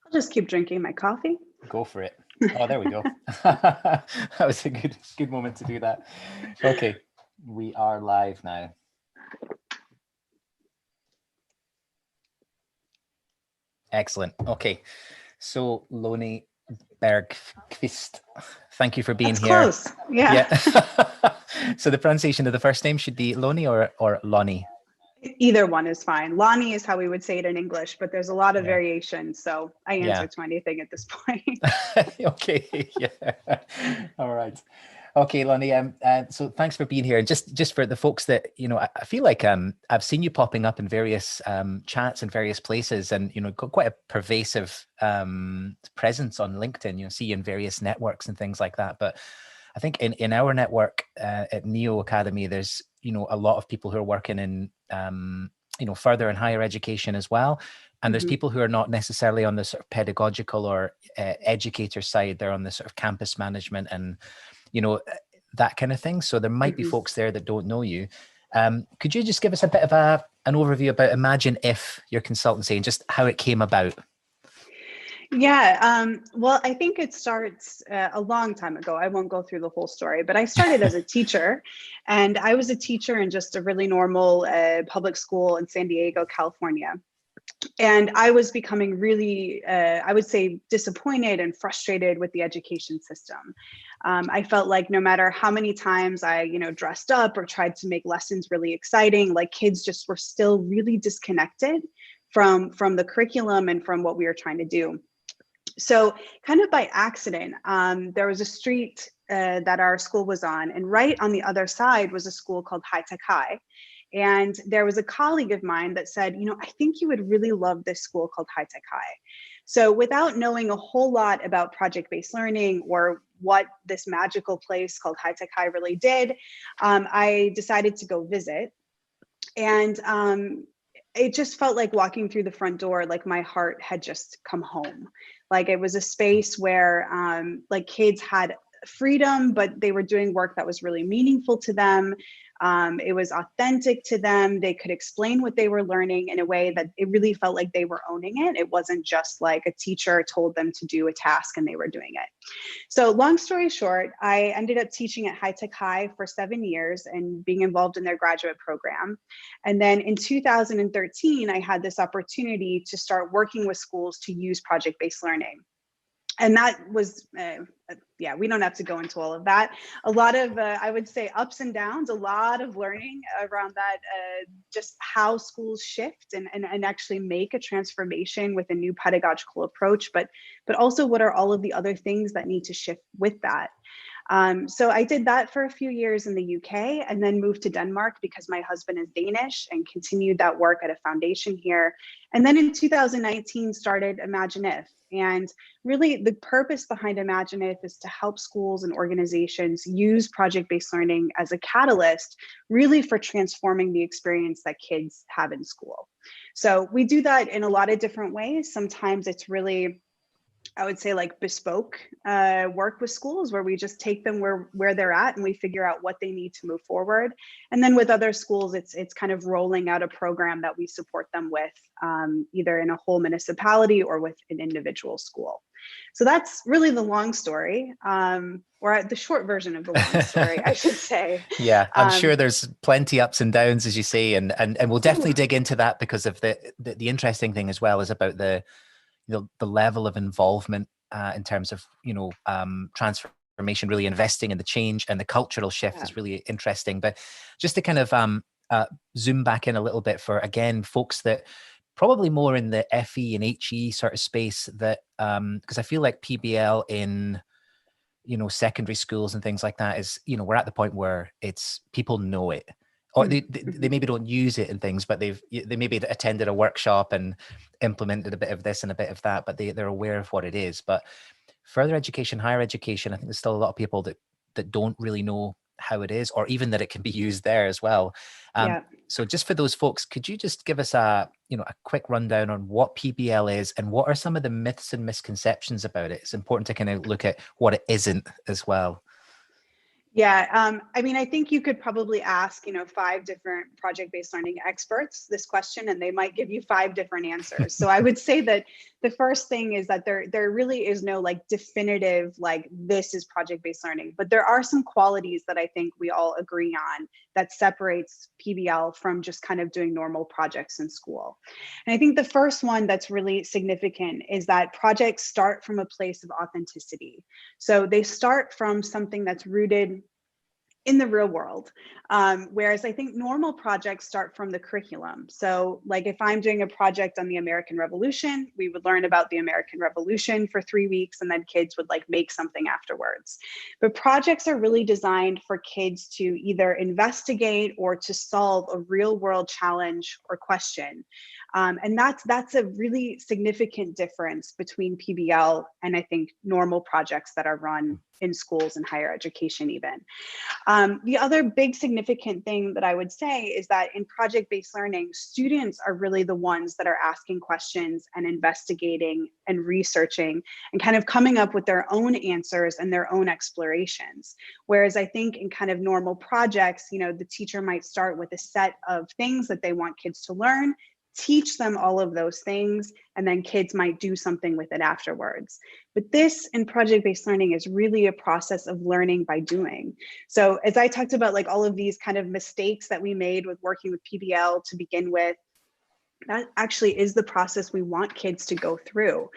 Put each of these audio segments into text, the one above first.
I'll just keep drinking my coffee. Go for it. Oh, there we go. That was a good moment to do that. Okay, we are live now. Excellent. Okay, so Loni Bergqvist, thank you for being That's here. close. Yeah. So the pronunciation of the first name should be Loni or Loni? Either one is fine. Loni is how we would say it in English, but there's a lot of variation. So I answer to anything at this point. Okay. Yeah. All right. Okay, Lonnie. So thanks for being here. And just for the folks that, I feel like I've seen you popping up in various chats in various places, and got quite a pervasive presence on LinkedIn. See you in various networks and things like that. But I think in our network at Neo Academy, there's a lot of people who are working in further and higher education as well. And there's people who are not necessarily on the sort of pedagogical or educator side. They're on the sort of campus management and, that kind of thing. So there might be folks there that don't know you. Could you just give us a bit of an overview about Imagine If, your consultancy, and just how it came about? Yeah, well, I think it starts a long time ago. I won't go through the whole story, but I started as a teacher, and I was a teacher in just a really normal public school in San Diego, California. And I was becoming really, I would say, disappointed and frustrated with the education system. I felt like no matter how many times I, dressed up or tried to make lessons really exciting, like kids just were still really disconnected from the curriculum and from what we were trying to do. So kind of by accident, there was a street that our school was on, and right on the other side was a school called High Tech High. And there was a colleague of mine that said, I think you would really love this school called High Tech High. So without knowing a whole lot about project-based learning or what this magical place called High Tech High really did, I decided to go visit. And it just felt like walking through the front door, like my heart had just come home. Like it was a space where like kids had freedom, but they were doing work that was really meaningful to them. It was authentic to them. They could explain what they were learning in a way that it really felt like they were owning it. It wasn't just like a teacher told them to do a task and they were doing it. So long story short, I ended up teaching at High Tech High for 7 years and being involved in their graduate program. And then in 2013, I had this opportunity to start working with schools to use project-based learning. And that was, we don't have to go into all of that. A lot of, I would say, ups and downs, a lot of learning around that, just how schools shift and actually make a transformation with a new pedagogical approach, but also what are all of the other things that need to shift with that. So I did that for a few years in the UK and then moved to Denmark because my husband is Danish and continued that work at a foundation here. And then in 2019 started Imagine If. And really the purpose behind Imagine If is to help schools and organizations use project-based learning as a catalyst, really for transforming the experience that kids have in school. So we do that in a lot of different ways. Sometimes it's really, I would say, like bespoke work with schools where we just take them where they're at and we figure out what they need to move forward. And then with other schools, it's kind of rolling out a program that we support them with, either in a whole municipality or with an individual school. So that's really the long story, or the short version of the long story, I should say. Yeah, I'm sure there's plenty ups and downs, as you say, and we'll definitely dig into that because of the interesting thing as well is about the level of involvement in terms of transformation, really investing in the change, and the cultural shift is really interesting. But just to kind of zoom back in a little bit for, again, folks that probably more in the FE and HE sort of space, that because I feel like PBL in secondary schools and things like that is, we're at the point where it's people know it, or they maybe don't use it in things, but they maybe attended a workshop and implemented a bit of this and a bit of that, but they're aware of what it is. But further education, higher education, I think there's still a lot of people that don't really know how it is, or even that it can be used there as well. So just for those folks, could you just give us a quick rundown on what PBL is and what are some of the myths and misconceptions about it? It's important to kind of look at what it isn't as well. Yeah, I mean, I think you could probably ask, 5 different project-based learning experts this question, and they might give you 5 different answers. So I would say that the first thing is that there really is no like definitive, like this is project-based learning, but there are some qualities that I think we all agree on that separates PBL from just kind of doing normal projects in school. And I think the first one that's really significant is that projects start from a place of authenticity. So they start from something that's rooted in the real world. Whereas I think normal projects start from the curriculum. So like if I'm doing a project on the American Revolution, we would learn about the American Revolution for 3 weeks and then kids would like make something afterwards. But projects are really designed for kids to either investigate or to solve a real world challenge or question. And that's a really significant difference between PBL and I think normal projects that are run in schools and higher education even. The other big significant thing that I would say is that in project-based learning, students are really the ones that are asking questions and investigating and researching and kind of coming up with their own answers and their own explorations. Whereas I think in kind of normal projects, the teacher might start with a set of things that they want kids to learn, teach them all of those things, and then kids might do something with it afterwards. But this in project-based learning is really a process of learning by doing. So as I talked about like all of these kind of mistakes that we made with working with PBL to begin with, that actually is the process we want kids to go through.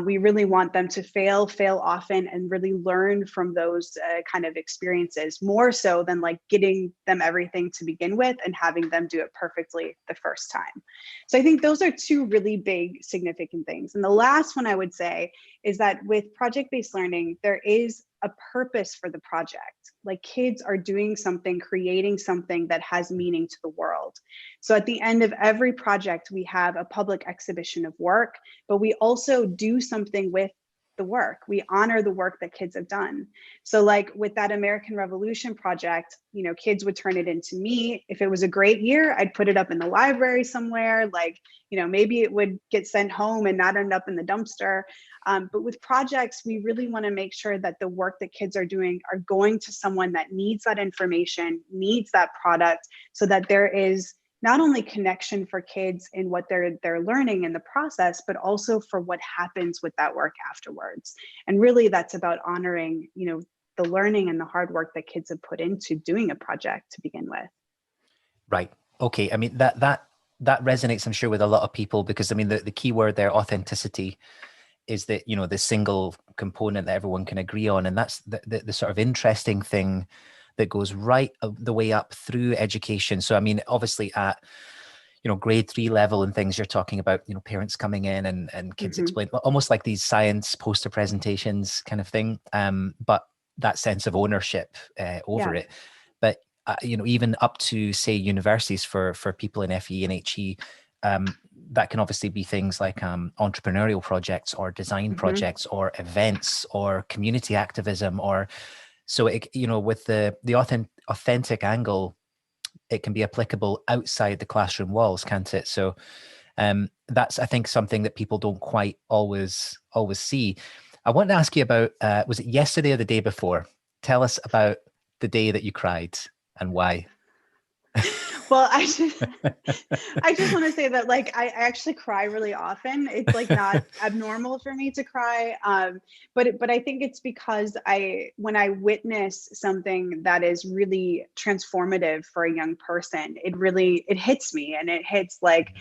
We really want them to fail often, and really learn from those kind of experiences, more so than like getting them everything to begin with and having them do it perfectly the first time. So I think those are 2 really big significant things. And the last one I would say is that with project-based learning, there is a purpose for the project. Like kids are doing something, creating something that has meaning to the world. So at the end of every project, we have a public exhibition of work, but we also do something with the work. We honor the work that kids have done. So like with that American Revolution project, kids would turn it into me. If it was a great year, I'd put it up in the library somewhere, like, maybe it would get sent home and not end up in the dumpster. But with projects, we really want to make sure that the work that kids are doing are going to someone that needs that information, needs that product, so that there is not only connection for kids in what they're learning in the process, but also for what happens with that work afterwards. And really that's about honoring, the learning and the hard work that kids have put into doing a project to begin with. Right. Okay. I mean, that resonates, I'm sure, with a lot of people, because I mean, the key word there, authenticity, is that, the single component that everyone can agree on. And that's the sort of interesting thing that goes right the way up through education. So, I mean, obviously at, grade 3 level and things, you're talking about, parents coming in and kids explain, almost like these science poster presentations kind of thing. But that sense of ownership over it. But, even up to, say, universities for people in FE and HE, that can obviously be things like entrepreneurial projects or design projects or events or community activism, or so it, with the authentic angle, it can be applicable outside the classroom walls, can't it? So that's, I think, something that people don't quite always see. I want to ask you about, was it yesterday or the day before? Tell us about the day that you cried and why. Well, I just want to say that like I actually cry really often. It's like not abnormal for me to cry, but I think it's because when I witness something that is really transformative for a young person, it hits me, and it hits like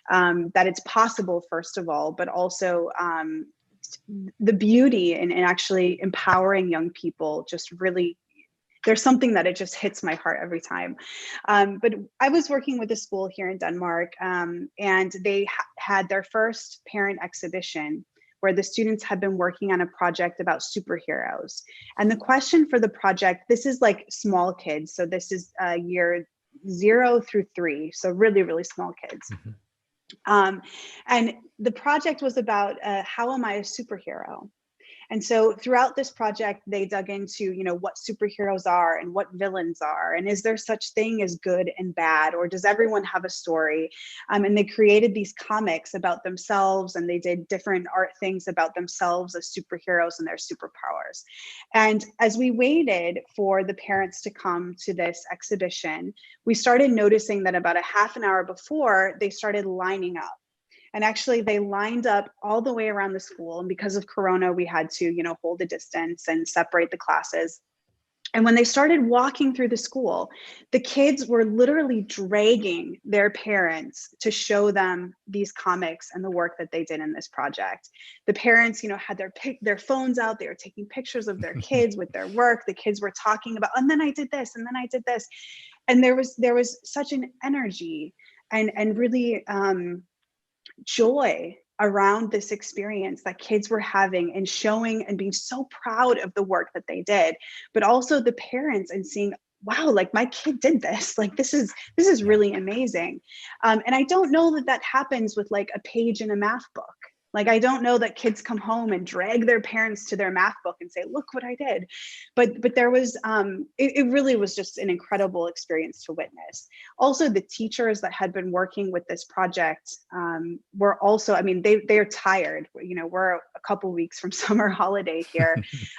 that it's possible, first of all, but also the beauty in actually empowering young people. Just really, there's something that it just hits my heart every time. But I was working with a school here in Denmark, and they had their first parent exhibition where the students had been working on a project about superheroes. And the question for the project, this is like small kids. So this is year 0 through 3. So really, really small kids. And the project was about how am I a superhero? And so throughout this project, they dug into, what superheroes are and what villains are. And is there such thing as good and bad, or does everyone have a story? And they created these comics about themselves, and they did different art things about themselves as superheroes and their superpowers. And as we waited for the parents to come to this exhibition, we started noticing that about a half an hour before, they started lining up. And actually, they lined up all the way around the school. And because of Corona, we had to, hold a distance and separate the classes. And when they started walking through the school, the kids were literally dragging their parents to show them these comics and the work that they did in this project. The parents, had their phones out. They were taking pictures of their kids with their work. The kids were talking about, and then I did this, and then I did this. And there was such an energy and really joy around this experience that kids were having, and showing and being so proud of the work that they did, but also the parents, and seeing, wow, like my kid did this, like this is really amazing. And I don't know that happens with like a page in a math book. Like, I don't know that kids come home and drag their parents to their math book and say, look what I did. But there was, it really was just an incredible experience to witness. Also, the teachers that had been working with this project were also, they're tired. We're a couple weeks from summer holiday here,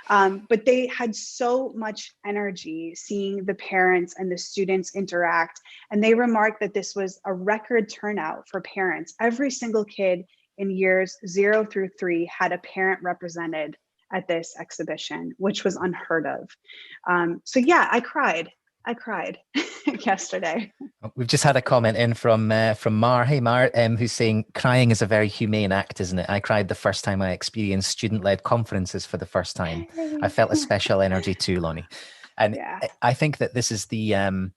but they had so much energy seeing the parents and the students interact. And they remarked that this was a record turnout for parents. Every single kid in years 0 through 3 had a parent represented at this exhibition, which was unheard of. So yeah, I cried yesterday. We've just had a comment in from Mar. Hey Mar, who's saying crying is a very humane act, isn't it? I cried the first time I experienced student-led conferences for the first time. I felt a special energy too, Loni. And yeah. I think that this is a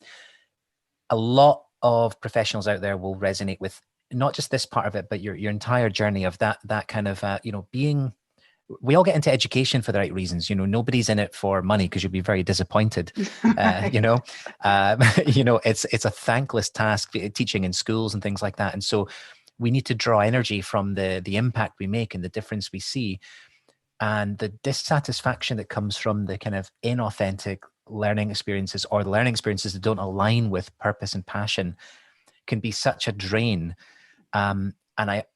lot of professionals out there will resonate with not just this part of it, but your entire journey of that kind of, being, we all get into education for the right reasons. Nobody's in it for money, because you'll be very disappointed. It's a thankless task, teaching in schools and things like that. And so we need to draw energy from the impact we make and the difference we see. And the dissatisfaction that comes from the kind of inauthentic learning experiences, or the learning experiences that don't align with purpose and passion, can be such a drain. And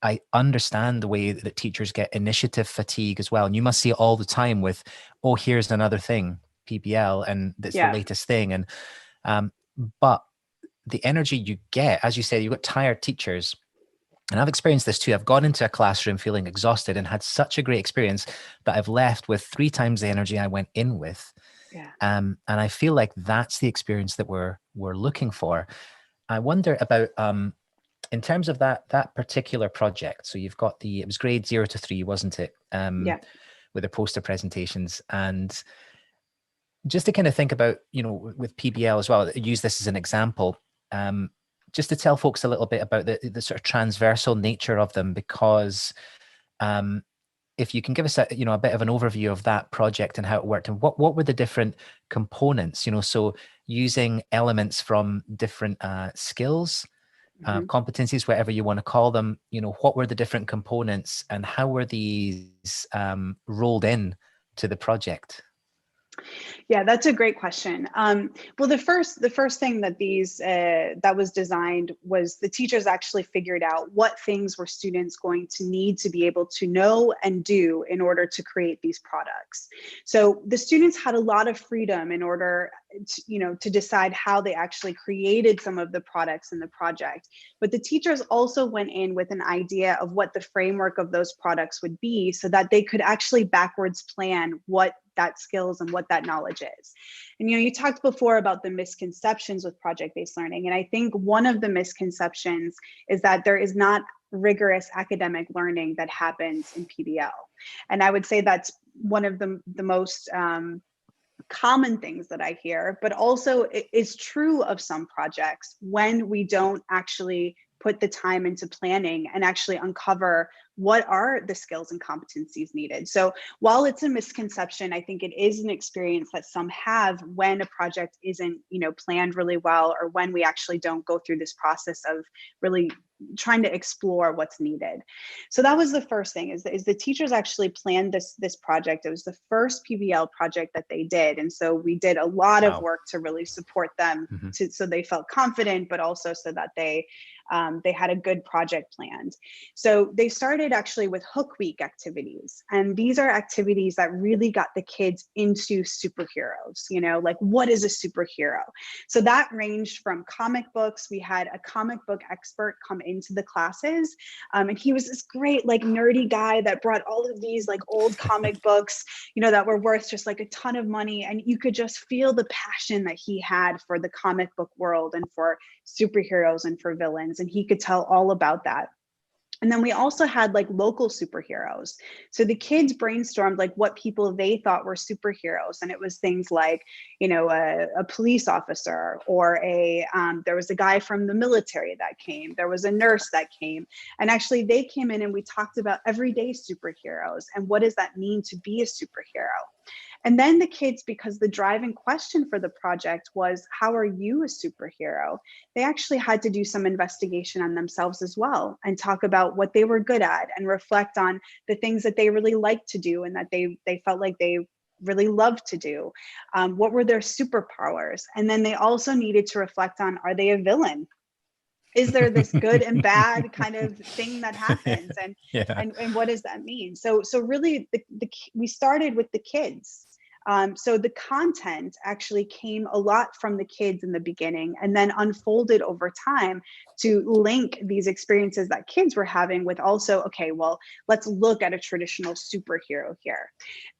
I understand the way that teachers get initiative fatigue as well. And you must see it all the time with, oh, here's another thing, PBL, and that's the latest thing. And but the energy you get, as you said, you've got tired teachers. And I've experienced this too. I've gone into a classroom feeling exhausted and had such a great experience that I've left with 3 times the energy I went in with. Yeah. And I feel like that's the experience that we're looking for. I wonder about, in terms of that particular project. So you've got it was grade 0 to 3, wasn't it? With the poster presentations. And just to kind of think about, with PBL as well, use this as an example, just to tell folks a little bit about the sort of transversal nature of them, because if you can give us a bit of an overview of that project and how it worked, and what were the different components, so using elements from different skills, competencies, whatever you want to call them, what were the different components and how were these rolled in to the project? Yeah, that's a great question. Well, the first thing that that was designed was the teachers actually figured out what things were students going to need to be able to know and do in order to create these products. So the students had a lot of freedom in order to decide how they actually created some of the products in the project. But the teachers also went in with an idea of what the framework of those products would be, so that they could actually backwards plan what that skills and what that knowledge is. And you talked before about the misconceptions with project-based learning. And I think one of the misconceptions is that there is not rigorous academic learning that happens in PBL. And I would say that's one of the most common things that I hear, but also it is true of some projects when we don't actually put the time into planning and actually uncover what are the skills and competencies needed. So while it's a misconception, I think it is an experience that some have when a project isn't, planned really well, or when we actually don't go through this process of really, trying to explore what's needed. So that was the first thing, is the teachers actually planned this project. It was the first PBL project that they did. And so we did a lot of work to really support them so they felt confident, but also so that they had a good project planned. So they started actually with Hook Week activities. And these are activities that really got the kids into superheroes, you know, like what is a superhero? So that ranged from comic books. We had a comic book expert come into the classes. And he was this great, like nerdy guy that brought all of these like old comic books, you know, that were worth just like a ton of money. And you could just feel the passion that he had for the comic book world and for superheroes and for villains. And he could tell all about that. And then we also had like local superheroes. So the kids brainstormed like what people they thought were superheroes. And it was things like, you know, a police officer, or there was a guy from the military that came. There was a nurse that came. And actually they came in and we talked about everyday superheroes and what does that mean to be a superhero? And then the kids, because the driving question for the project was, how are you a superhero? They actually had to do some investigation on themselves as well and talk about what they were good at and reflect on the things that they really liked to do and that they felt like they really loved to do. What were their superpowers? And then they also needed to reflect on, are they a villain? Is there this good and bad kind of thing that happens? And and what does that mean? So really we started with the kids. So the content actually came a lot from the kids in the beginning and then unfolded over time to link these experiences that kids were having with also, okay, well, let's look at a traditional superhero here.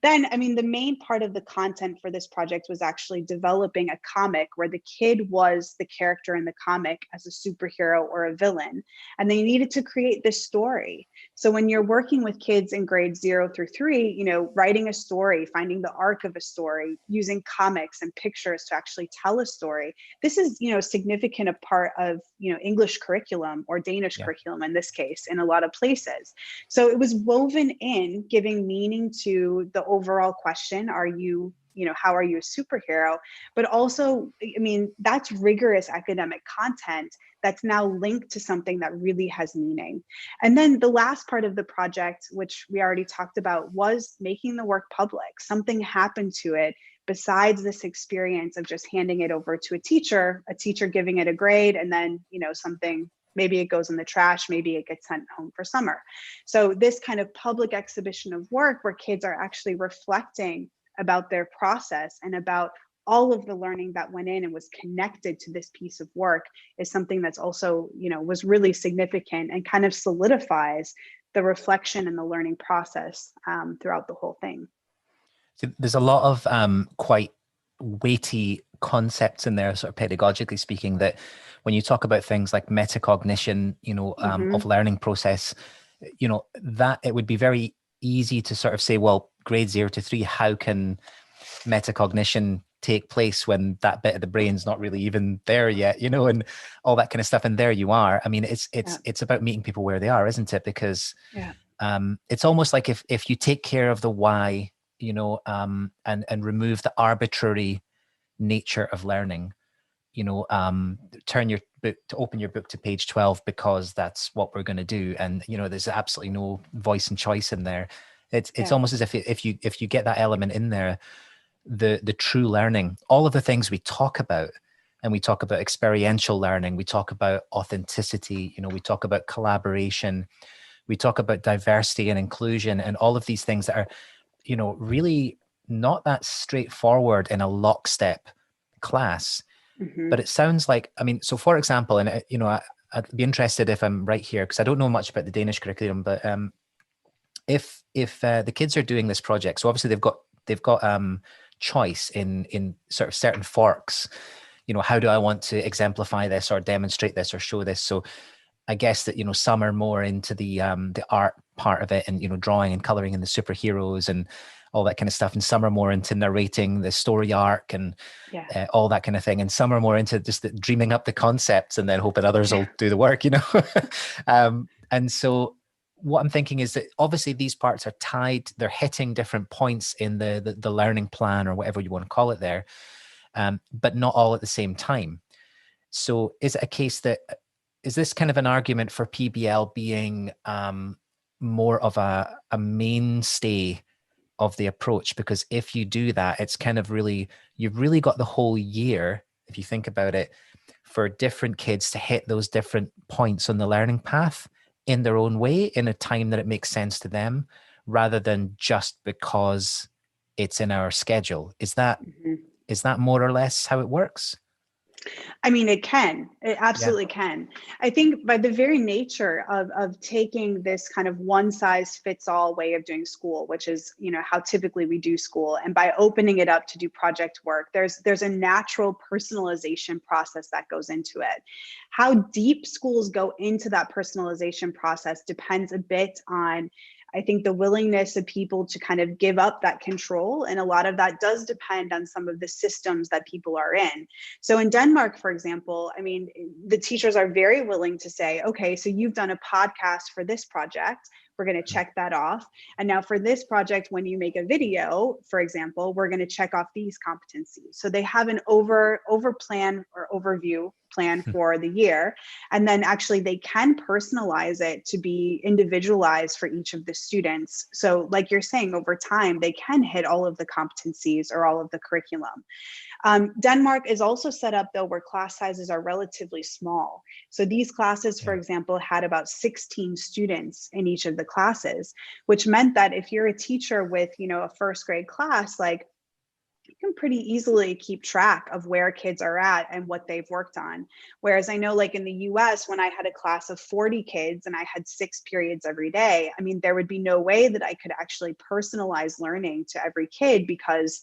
Then, I mean, the main part of the content for this project was actually developing a comic where the kid was the character in the comic as a superhero or a villain, and they needed to create this story. So when you're working with kids in grades 0 through 3, you know, writing a story, finding the arc of a story, using comics and pictures to actually tell a story, this is, you know, significant a part of, you know, English curriculum or Danish curriculum in this case in a lot of places. So it was woven in, giving meaning to the overall question, are you, you know, how are you a superhero? But also, I mean, that's rigorous academic content that's now linked to something that really has meaning. And then the last part of the project, which we already talked about, was making the work public. Something happened to it besides this experience of just handing it over to a teacher giving it a grade, and then, you know, something, maybe it goes in the trash, maybe it gets sent home for summer. So this kind of public exhibition of work where kids are actually reflecting about their process and about all of the learning that went in and was connected to this piece of work is something that's also, you know, was really significant and kind of solidifies the reflection and the learning process throughout the whole thing. So there's a lot of quite weighty concepts in there, sort of pedagogically speaking, that when you talk about things like metacognition, you know, of learning process, you know, that it would be very easy to sort of say, well, grades 0 to 3, how can metacognition take place when that bit of the brain's not really even there yet, you know, and all that kind of stuff. And there you are. I mean, it's about meeting people where they are, isn't it? Because it's almost like if you take care of the why, you know, and remove the arbitrary nature of learning, you know, open your book to page 12 because that's what we're going to do, and you know, there's absolutely no voice and choice in there. It's almost as if you get that element in there, the true learning, all of the things we talk about, and we talk about experiential learning, we talk about authenticity, you know, we talk about collaboration, we talk about diversity and inclusion, and all of these things that are, you know, really not that straightforward in a lockstep class. But it sounds like, I mean, so for example, and you know, I'd be interested if I'm right here, because I don't know much about the Danish curriculum, but if the kids are doing this project, so obviously they've got choice in sort of certain forks, you know, how do I want to exemplify this or demonstrate this or show this? So I guess that, you know, some are more into the art part of it, and, you know, drawing and coloring and the superheroes and all that kind of stuff. And some are more into narrating the story arc and all that kind of thing. And some are more into just dreaming up the concepts and then hoping others will do the work, you know? And so what I'm thinking is that obviously these parts are tied, they're hitting different points in the learning plan or whatever you want to call it there, but not all at the same time. So is it a case that is this kind of an argument for PBL being more of a mainstay of the approach? Because if you do that, it's kind of really, you've really got the whole year, if you think about it, for different kids to hit those different points on the learning path in their own way, in a time that it makes sense to them, rather than just because it's in our schedule. Is that more or less how it works? I mean, it can. It absolutely can. I think by the very nature of taking this kind of one size fits all way of doing school, which is, you know, how typically we do school, and by opening it up to do project work, there's a natural personalization process that goes into it. How deep schools go into that personalization process depends a bit on, I think, the willingness of people to kind of give up that control. And a lot of that does depend on some of the systems that people are in. So in Denmark, for example, I mean, the teachers are very willing to say, okay, so you've done a podcast for this project. We're going to check that off. And now for this project, when you make a video, for example, we're going to check off these competencies. So they have an over plan or overview plan for the year. And then actually they can personalize it to be individualized for each of the students. So like you're saying, over time, they can hit all of the competencies or all of the curriculum. Denmark is also set up though where class sizes are relatively small. So these classes, for example, had about 16 students in each of the classes, which meant that if you're a teacher with, you know, a first grade class, like, you can pretty easily keep track of where kids are at and what they've worked on. Whereas I know, like in the US, when I had a class of 40 kids and I had 6 periods every day, I mean, there would be no way that I could actually personalize learning to every kid, because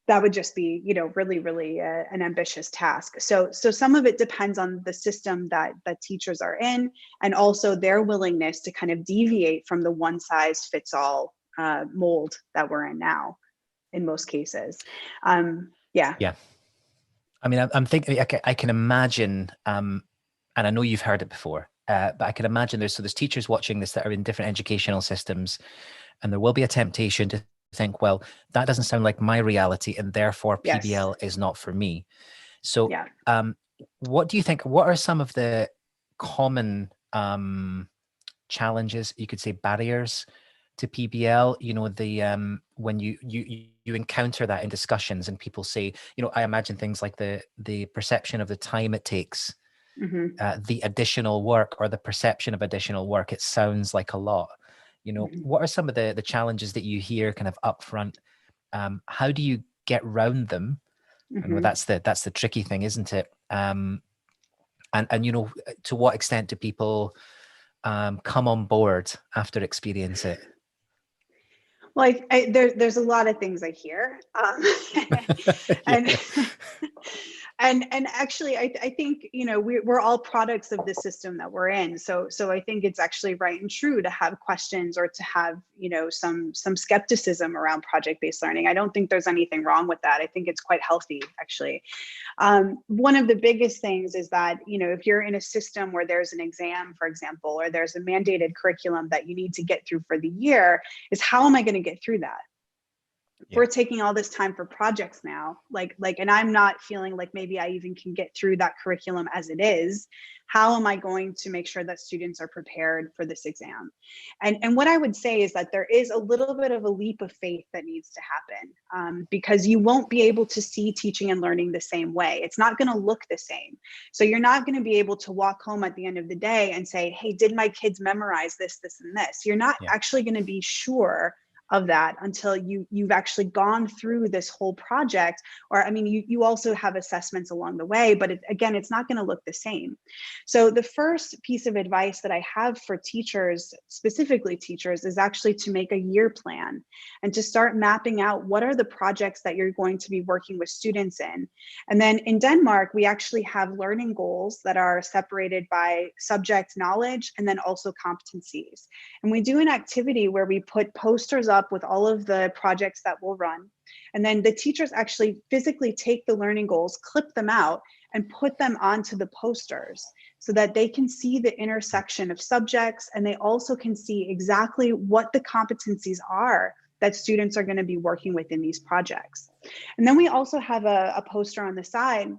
that would just be, you know, really, really an ambitious task. So some of it depends on the system that teachers are in, and also their willingness to kind of deviate from the one size fits all mold that we're in now, in most cases. Yeah. I mean, I'm thinking, I can imagine, and I know you've heard it before, but I can imagine there's teachers watching this that are in different educational systems, and there will be a temptation to think, well, that doesn't sound like my reality, and therefore PBL is not for me. So what do you think, what are some of the common challenges, you could say barriers to PBL, you know, the when you encounter that in discussions and people say, you know, I imagine things like the perception of the time it takes, the additional work or the perception of additional work, it sounds like a lot. You know, what are some of the challenges that you hear kind of upfront? How do you get round them? I know that's the tricky thing, isn't it? And you know, to what extent do people come on board after experience it? Well, there's a lot of things I hear, and actually, I think, you know, we're all products of the system that we're in. So I think it's actually right and true to have questions or to have, you know, some skepticism around project-based learning. I don't think there's anything wrong with that. I think it's quite healthy, actually. One of the biggest things is that, you know, if you're in a system where there's an exam, for example, or there's a mandated curriculum that you need to get through for the year, is how am I going to get through that? We're taking all this time for projects now, like, and I'm not feeling like maybe I even can get through that curriculum as it is. How am I going to make sure that students are prepared for this exam? And what I would say is that there is a little bit of a leap of faith that needs to happen, because you won't be able to see teaching and learning the same way. It's not going to look the same. So you're not going to be able to walk home at the end of the day and say, hey, did my kids memorize this, this, and this? You're not actually going to be sure of that until you've actually gone through this whole project. Or, I mean, you also have assessments along the way, but again, it's not going to look the same. So the first piece of advice that I have for teachers, specifically teachers, is actually to make a year plan and to start mapping out what are the projects that you're going to be working with students in. And then in Denmark, we actually have learning goals that are separated by subject knowledge and then also competencies. And we do an activity where we put posters up with all of the projects that we'll run. And then the teachers actually physically take the learning goals, clip them out, and put them onto the posters so that they can see the intersection of subjects, and they also can see exactly what the competencies are that students are going to be working with in these projects. And then we also have a poster on the side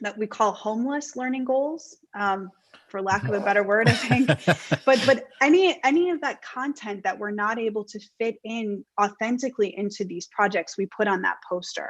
that we call homeless learning goals. for lack of a better word, I think. But any of that content that we're not able to fit in authentically into these projects, we put on that poster.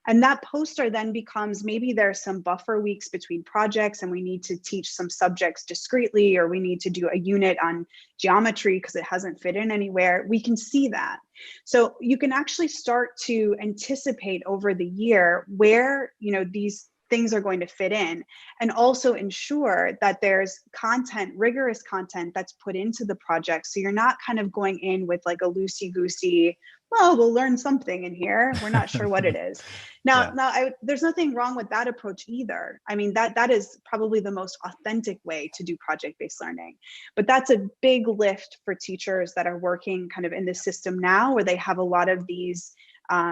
And that poster then becomes, maybe there's some buffer weeks between projects and we need to teach some subjects discretely, or we need to do a unit on geometry because it hasn't fit in anywhere. We can see that. So you can actually start to anticipate over the year where, you know, these things are going to fit in, and also ensure that there's content, rigorous content that's put into the project. So you're not kind of going in with like a loosey-goosey, well, we'll learn something in here, we're not sure what it is. Now, there's nothing wrong with that approach either. I mean, that is probably the most authentic way to do project-based learning. But that's a big lift for teachers that are working kind of in the system now, where they have a lot of these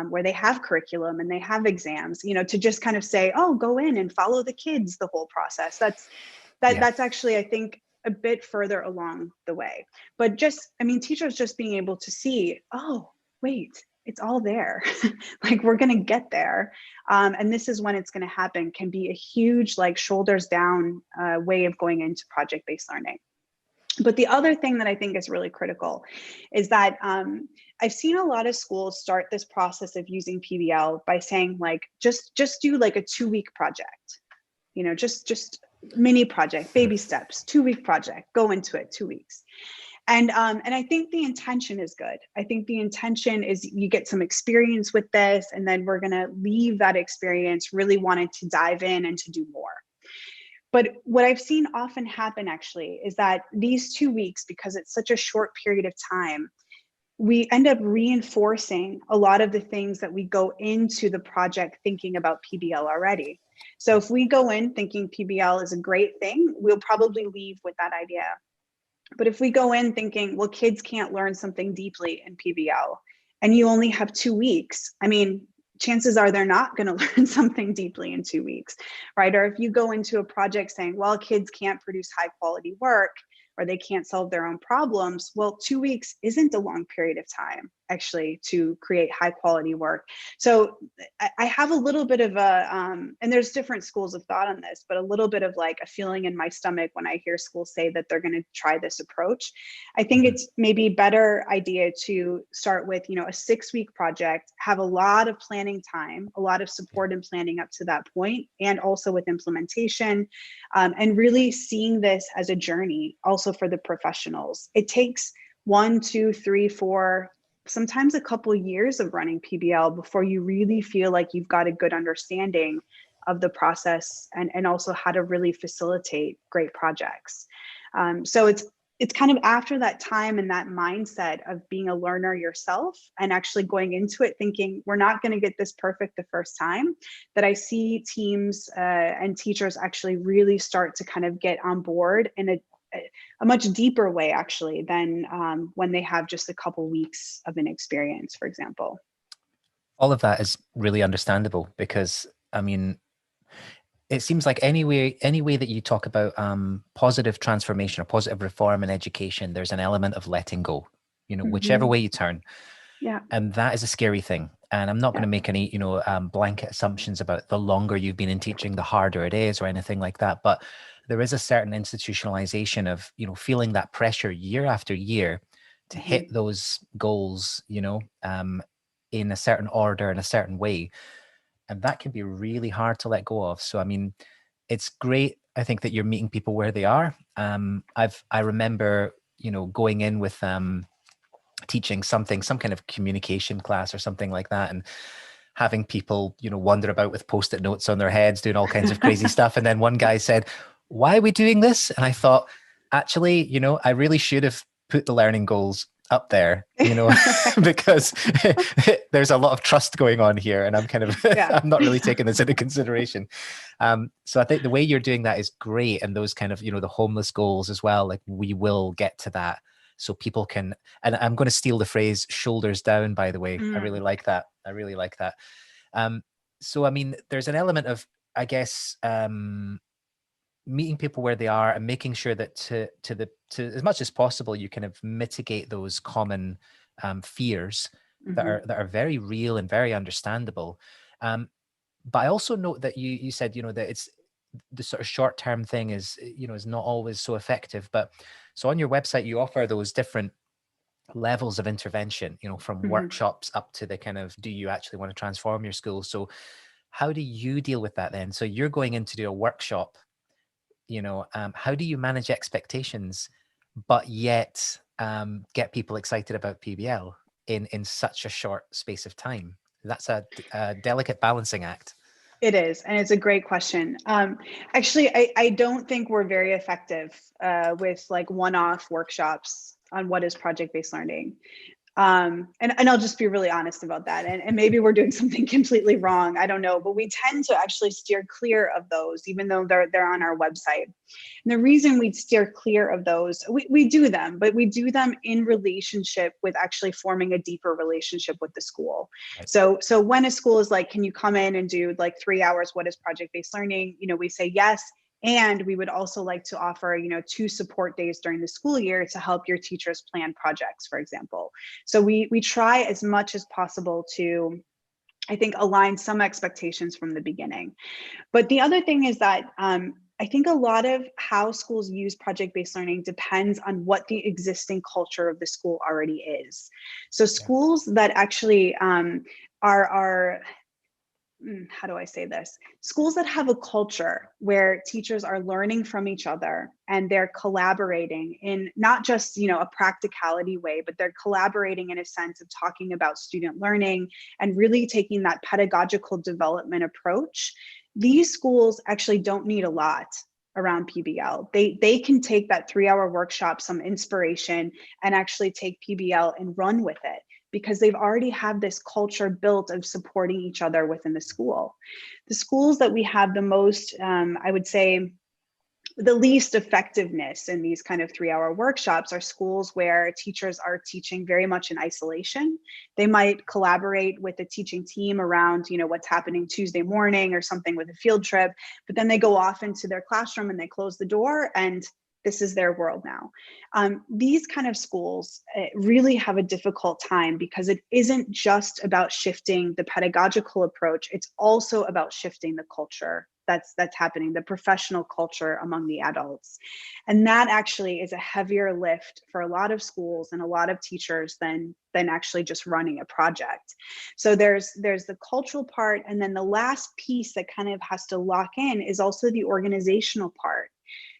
where they have curriculum and they have exams, you know, to just kind of say, oh, go in and follow the kids the whole process. That's actually, I think, a bit further along the way. But just, I mean, teachers just being able to see, oh, wait, it's all there. Like, we're going to get there. And this is when it's going to happen, can be a huge, like, shoulders down way of going into project-based learning. But the other thing that I think is really critical is that I've seen a lot of schools start this process of using PBL by saying, like, just do like a 2-week project, you know, just mini project, baby steps, 2-week project, go into it, 2 weeks. And I think the intention is good. I think the intention is you get some experience with this, and then we're going to leave that experience really wanting to dive in and to do more. But what I've seen often happen actually is that these 2 weeks, because it's such a short period of time, we end up reinforcing a lot of the things that we go into the project thinking about PBL already. So if we go in thinking PBL is a great thing, we'll probably leave with that idea. But if we go in thinking, well, kids can't learn something deeply in PBL, and you only have 2 weeks, I mean, chances are they're not going to learn something deeply in 2 weeks, right? Or if you go into a project saying, well, kids can't produce high quality work, or they can't solve their own problems, well, 2 weeks isn't a long period of time actually to create high quality work. So I have a little bit of a, and there's different schools of thought on this, but a little bit of like a feeling in my stomach when I hear schools say that they're going to try this approach. I think it's maybe a better idea to start with, you know, a 6-week project, have a lot of planning time, a lot of support and planning up to that point, and also with implementation, and really seeing this as a journey also for the professionals. It takes 1, 2, 3, 4, sometimes a couple of years of running PBL before you really feel like you've got a good understanding of the process, and also how to really facilitate great projects. So it's kind of after that time and that mindset of being a learner yourself and actually going into it thinking we're not going to get this perfect the first time, that I see teams and teachers actually really start to kind of get on board in a much deeper way actually than when they have just a couple weeks of an experience, for example. All of that is really understandable, because I mean, it seems like any way that you talk about positive transformation or positive reform in education, there's an element of letting go, you know, whichever way you turn. Yeah. And that is a scary thing. And I'm not going to make any, you know, blanket assumptions about the longer you've been in teaching, the harder it is or anything like that. But there is a certain institutionalization of, you know, feeling that pressure year after year to hit those goals, you know, in a certain order, in a certain way. And that can be really hard to let go of. So, I mean, it's great, I think, that you're meeting people where they are. I remember, you know, going in with teaching some kind of communication class or something like that, and having people, you know, wander about with post-it notes on their heads, doing all kinds of crazy stuff. And then one guy said, "Why are we doing this?" And I thought, actually, you know, I really should have put the learning goals up there, you know, because there's a lot of trust going on here, and I'm kind of, I'm not really taking this into consideration. So I think the way you're doing that is great. And those kind of, you know, the homeless goals as well, like we will get to that. So people can, and I'm going to steal the phrase "shoulders down," by the way. I really like that. I really like that. So, I mean, there's an element of, I guess, meeting people where they are and making sure that to as much as possible, you kind of mitigate those common fears that are very real and very understandable. But I also note that you said, you know, that the sort of short-term thing is, is not always so effective. But so on your website, you offer those different levels of intervention, from workshops up to the kind of, do you actually want to transform your school? So how do you deal with that then? So you're going in to do a workshop, how do you manage expectations, but yet get people excited about PBL in such a short space of time? That's a delicate balancing act. It is, and it's a great question. Actually, I don't think we're very effective with like one-off workshops on what is project-based learning. And I'll just be really honest about that. And maybe we're doing something completely wrong. I don't know, but we tend to actually steer clear of those, even though they're on our website. And the reason we steer clear of those, we do them, but we do them in relationship with actually forming a deeper relationship with the school. Right. So when a school is like, can you come in and do like 3 hours? What is project-based learning? We say yes. And we would also like to offer, 2 support days during the school year to help your teachers plan projects, for example. So we try as much as possible to, I think, align some expectations from the beginning. But the other thing is that I think a lot of how schools use project-based learning depends on what the existing culture of the school already is. So schools that actually are how do I say this? Schools that have a culture where teachers are learning from each other and they're collaborating in not just, a practicality way, but they're collaborating in a sense of talking about student learning and really taking that pedagogical development approach. These schools actually don't need a lot around PBL. They can take that 3-hour workshop, some inspiration, and actually take PBL and run with it, because they've already had this culture built of supporting each other within the school. The schools that we have the most, I would say, the least effectiveness in these kind of 3-hour workshops are schools where teachers are teaching very much in isolation. They might collaborate with the teaching team around, what's happening Tuesday morning or something with a field trip, but then they go off into their classroom and they close the door and this is their world now. These kind of schools really have a difficult time because it isn't just about shifting the pedagogical approach, it's also about shifting the culture that's happening, the professional culture among the adults. And that actually is a heavier lift for a lot of schools and a lot of teachers than actually just running a project. So there's the cultural part, and then the last piece that kind of has to lock in is also the organizational part.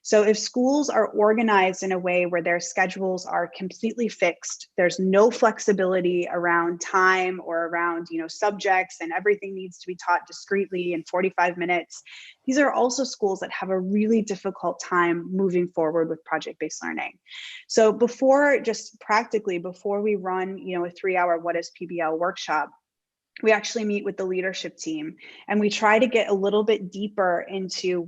So if schools are organized in a way where their schedules are completely fixed, there's no flexibility around time or around, subjects, and everything needs to be taught discreetly in 45 minutes. These are also schools that have a really difficult time moving forward with project-based learning. So before we run, a 3-hour What is PBL workshop, we actually meet with the leadership team and we try to get a little bit deeper into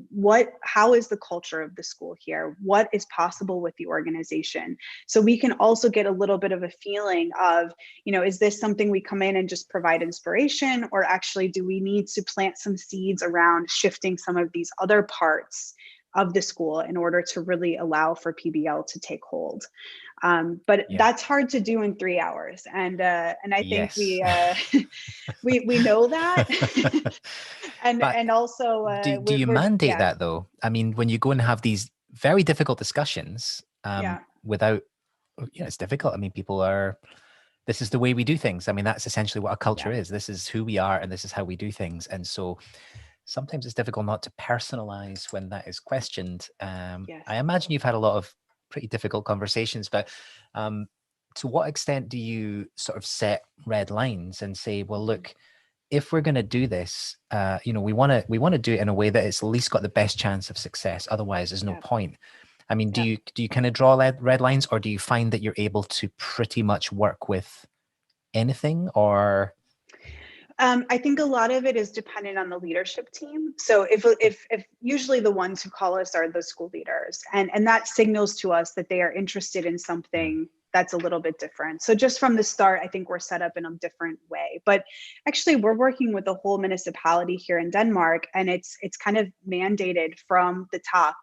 how is the culture of the school here? What is possible with the organization? So we can also get a little bit of a feeling of, is this something we come in and just provide inspiration, or actually do we need to plant some seeds around shifting some of these other parts of the school in order to really allow for PBL to take hold? But that's hard to do in 3 hours. And I think we know that. and also, do you mandate that though? I mean, when you go and have these very difficult discussions, without, it's difficult. I mean, this is the way we do things. I mean, that's essentially what a culture is. This is who we are and this is how we do things. And so sometimes it's difficult not to personalize when that is questioned. I imagine you've had a lot of pretty difficult conversations, but to what extent do you sort of set red lines and say, well, look, if we're going to do this, we want to do it in a way that it's at least got the best chance of success. Otherwise, there's no point. I mean, do you kind of draw red lines, or do you find that you're able to pretty much work with anything, or? I think a lot of it is dependent on the leadership team. So if usually the ones who call us are the school leaders, and that signals to us that they are interested in something that's a little bit different. So just from the start, I think we're set up in a different way. But actually, we're working with the whole municipality here in Denmark, and it's kind of mandated from the top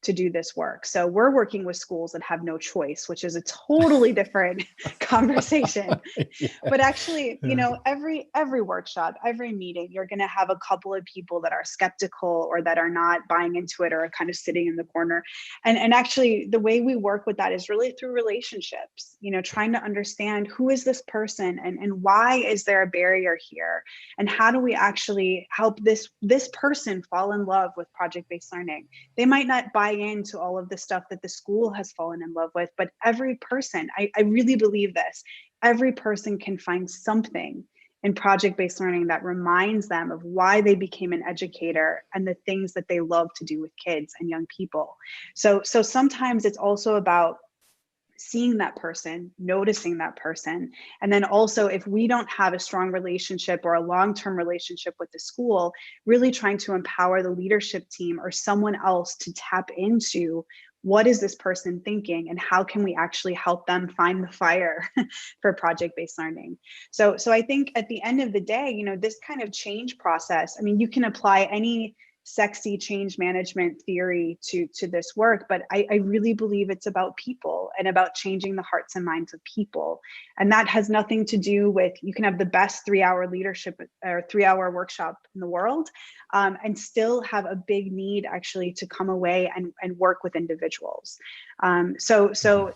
to do this work. So we're working with schools that have no choice, which is a totally different conversation. Yeah. But actually, you know, every workshop, every meeting, you're going to have a couple of people that are skeptical or that are not buying into it or are kind of sitting in the corner. And actually, the way we work with that is really through relationships, you know, trying to understand who is this person and why is there a barrier here? And how do we actually help this person fall in love with project-based learning? They might not buy into all of the stuff that the school has fallen in love with, but every person, I really believe this, every person can find something in project-based learning that reminds them of why they became an educator and the things that they love to do with kids and young people. So sometimes it's also about seeing that person, noticing that person. And then also, if we don't have a strong relationship or a long-term relationship with the school, really trying to empower the leadership team or someone else to tap into what is this person thinking and how can we actually help them find the fire for project-based learning. So I think at the end of the day, you know, this kind of change process, I mean, you can apply any sexy change management theory to this work, but I really believe it's about people and about changing the hearts and minds of people. And that has nothing to do with, you can have the best 3-hour leadership or 3-hour workshop in the world and still have a big need actually to come away and work with individuals. So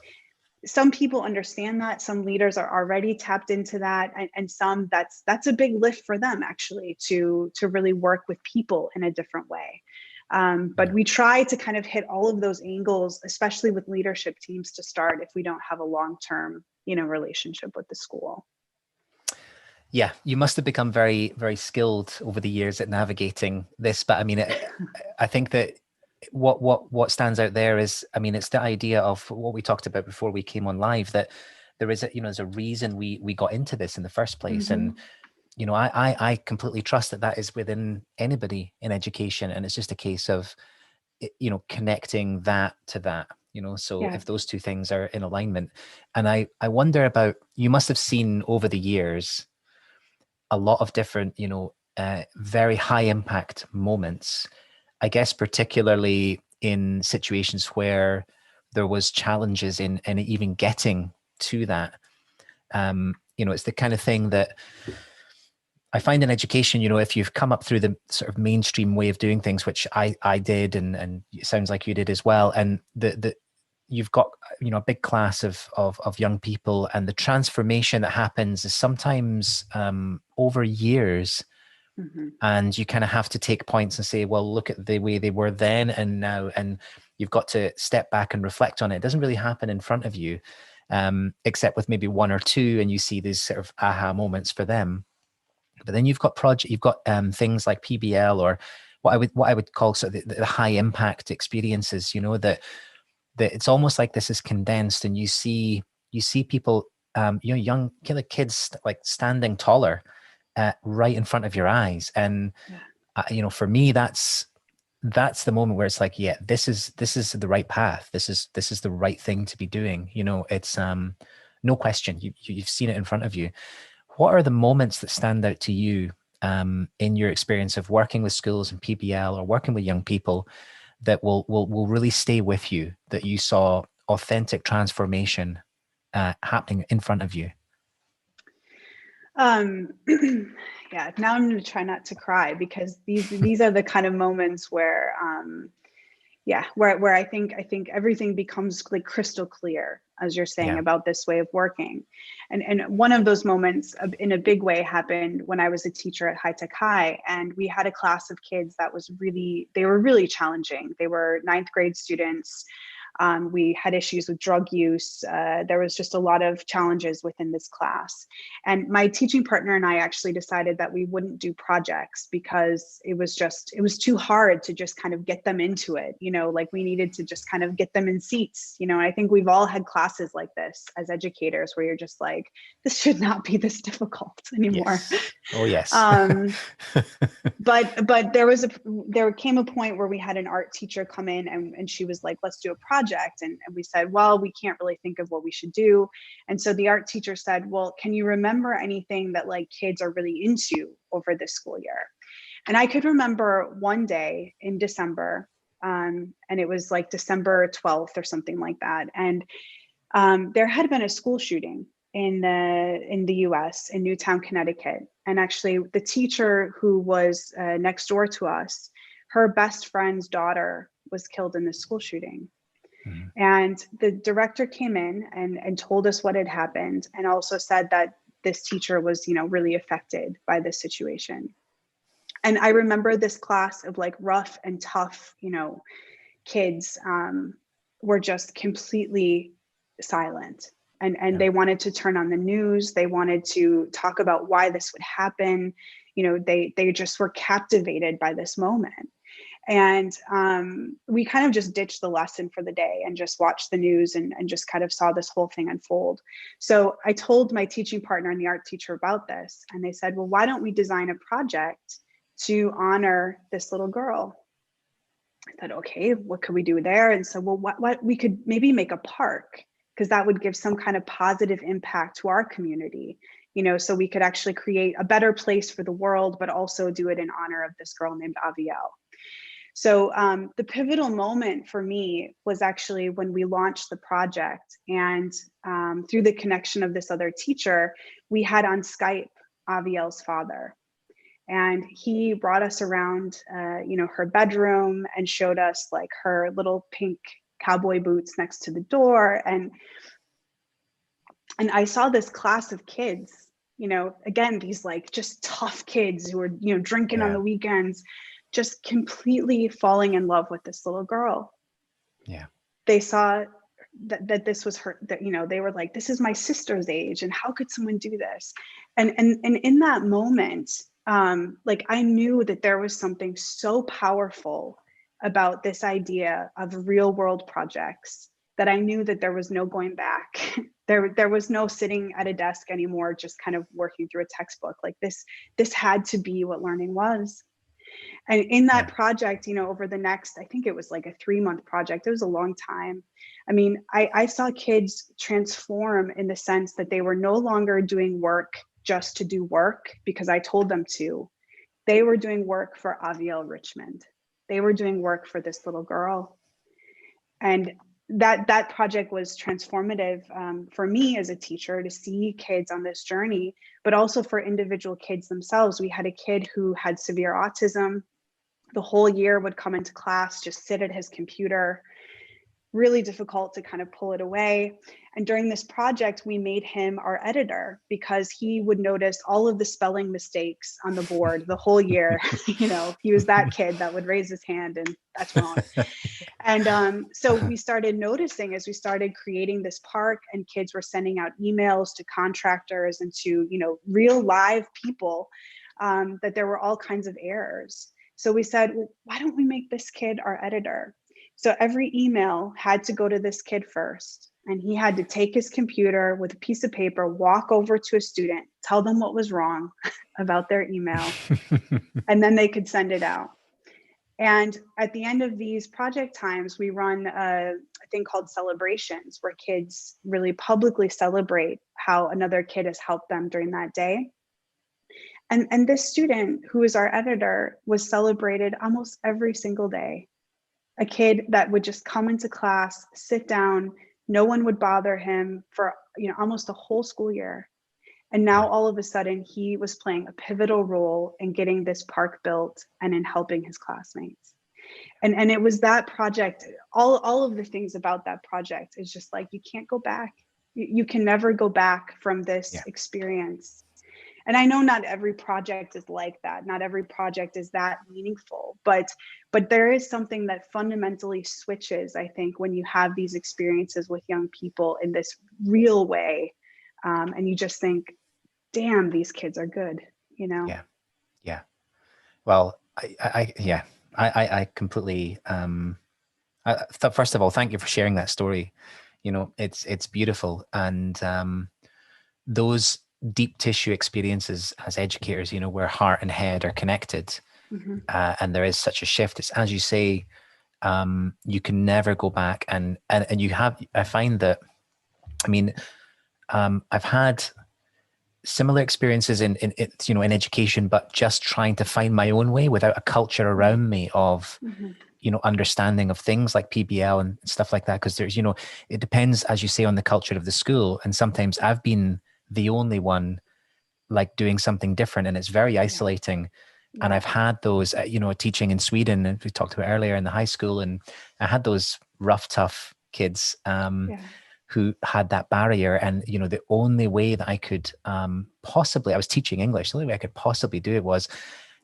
some people understand that, some leaders are already tapped into that, and some that's a big lift for them actually to really work with people in a different way. But we try to kind of hit all of those angles, especially with leadership teams to start if we don't have a long-term, you know, relationship with the school. Yeah, you must have become very, very skilled over the years at navigating this. But I mean, I think that what stands out there is, I mean, it's the idea of what we talked about before we came on live, that there is there's a reason we got into this in the first place. Mm-hmm. And, you know, I completely trust that that is within anybody in education. And it's just a case of, you know, connecting that to that, you know, so if those two things are in alignment. And I wonder about, you must have seen over the years a lot of different, you know, very high impact moments, I guess, particularly in situations where there was challenges in even getting to that. You know, it's the kind of thing that I find in education, you know, if you've come up through the sort of mainstream way of doing things, which I did, and it sounds like you did as well, and you've got, you know, a big class of young people, and the transformation that happens is sometimes over years. Mm-hmm. And you kind of have to take points and say, well, look at the way they were then and now, and you've got to step back and reflect on it. It doesn't really happen in front of you, except with maybe one or two, and you see these sort of aha moments for them. But then you've got things like PBL, or what I would call sort of the high impact experiences, you know, that it's almost like this is condensed, and you see people, you know, young kids like standing taller right in front of your eyes. And you know, for me, that's the moment where it's like, yeah, this is the right path. This is the right thing to be doing. You know, it's no question. You've seen it in front of you. What are the moments that stand out to you in your experience of working with schools and PBL or working with young people that will really stay with you, that you saw authentic transformation happening in front of you? Yeah, now I'm going to try not to cry, because these are the kind of moments where where I think everything becomes like crystal clear, as you're saying, about this way of working. And one of those moments in a big way happened when I was a teacher at High Tech High, and we had a class of kids that they were really challenging. They were 9th grade students. We had issues with drug use. There was just a lot of challenges within this class. And my teaching partner and I actually decided that we wouldn't do projects because it was too hard to just kind of get them into it. You know, like we needed to just kind of get them in seats, you know, and I think we've all had classes like this as educators where you're just like, this should not be this difficult anymore. Yes. Oh, yes. But there came a point where we had an art teacher come in, and she was like, let's do a project. And we said, well, we can't really think of what we should do. And so the art teacher said, well, can you remember anything that like kids are really into over this school year? And I could remember one day in December, And it was like December 12th or something like that. And there had been a school shooting in the US in Newtown, Connecticut. And actually the teacher who was next door to us, her best friend's daughter was killed in the school shooting. Mm-hmm. And the director came in and told us what had happened, and also said that this teacher was, really affected by this situation. And I remember this class of like rough and tough, kids were just completely silent. And they wanted to turn on the news. They wanted to talk about why this would happen. They just were captivated by this moment. And we kind of just ditched the lesson for the day and just watched the news and just kind of saw this whole thing unfold. So I told my teaching partner and the art teacher about this, and they said, well, why don't we design a project to honor this little girl? I said, okay, what could we do there? And so, well, what we could maybe make a park, because that would give some kind of positive impact to our community, so we could actually create a better place for the world, but also do it in honor of this girl named Avielle. So the pivotal moment for me was actually when we launched the project, and through the connection of this other teacher, we had on Skype Avielle's father. And he brought us around, her bedroom and showed us like her little pink cowboy boots next to the door. And I saw this class of kids, again, these like just tough kids who were, drinking on the weekends, just completely falling in love with this little girl. Yeah. They saw that this was her, that, they were like, this is my sister's age, and how could someone do this? And in that moment, like I knew that there was something so powerful about this idea of real world projects that I knew that there was no going back. There was no sitting at a desk anymore, just kind of working through a textbook. Like this had to be what learning was. And in that project, over the next, I think it was like a 3-month project. It was a long time. I mean, I saw kids transform in the sense that they were no longer doing work just to do work because I told them to. They were doing work for Avielle Richmond. They were doing work for this little girl. And that project was transformative for me as a teacher to see kids on this journey, but also for individual kids themselves. We had a kid who had severe autism. The whole year would come into class, just sit at his computer, really difficult to kind of pull it away. And during this project, we made him our editor because he would notice all of the spelling mistakes on the board the whole year. He was that kid that would raise his hand and that's wrong. And so we started noticing as we started creating this park, and kids were sending out emails to contractors and to, real live people, that there were all kinds of errors. So we said, well, why don't we make this kid our editor? So every email had to go to this kid first, and he had to take his computer with a piece of paper, walk over to a student, tell them what was wrong about their email, and then they could send it out. And at the end of these project times, we run a thing called celebrations, where kids really publicly celebrate how another kid has helped them during that day. And this student who is our editor was celebrated almost every single day. A kid that would just come into class, sit down, no one would bother him for almost a whole school year. And now all of a sudden he was playing a pivotal role in getting this park built and in helping his classmates. And it was that project, all of the things about that project is just like, you can't go back. You can never go back from this experience. And I know not every project is like that. Not every project is that meaningful, but there is something that fundamentally switches, I think, when you have these experiences with young people in this real way. And you just think, damn, these kids are good, Yeah. Well, I completely, first of all, thank you for sharing that story. It's beautiful. And those deep tissue experiences as educators, where heart and head are connected, and there is such a shift. It's, as you say, you can never go back. And I find that, I've had similar experiences in education, but just trying to find my own way without a culture around me of, understanding of things like PBL and stuff like that. Because there's, it depends, as you say, on the culture of the school. And sometimes I've been the only one like doing something different, and it's very isolating. Yeah. And I've had those, teaching in Sweden, and we talked about earlier in the high school, and I had those rough, tough kids who had that barrier. And, the only way that I could possibly, I was teaching English, the only way I could possibly do it was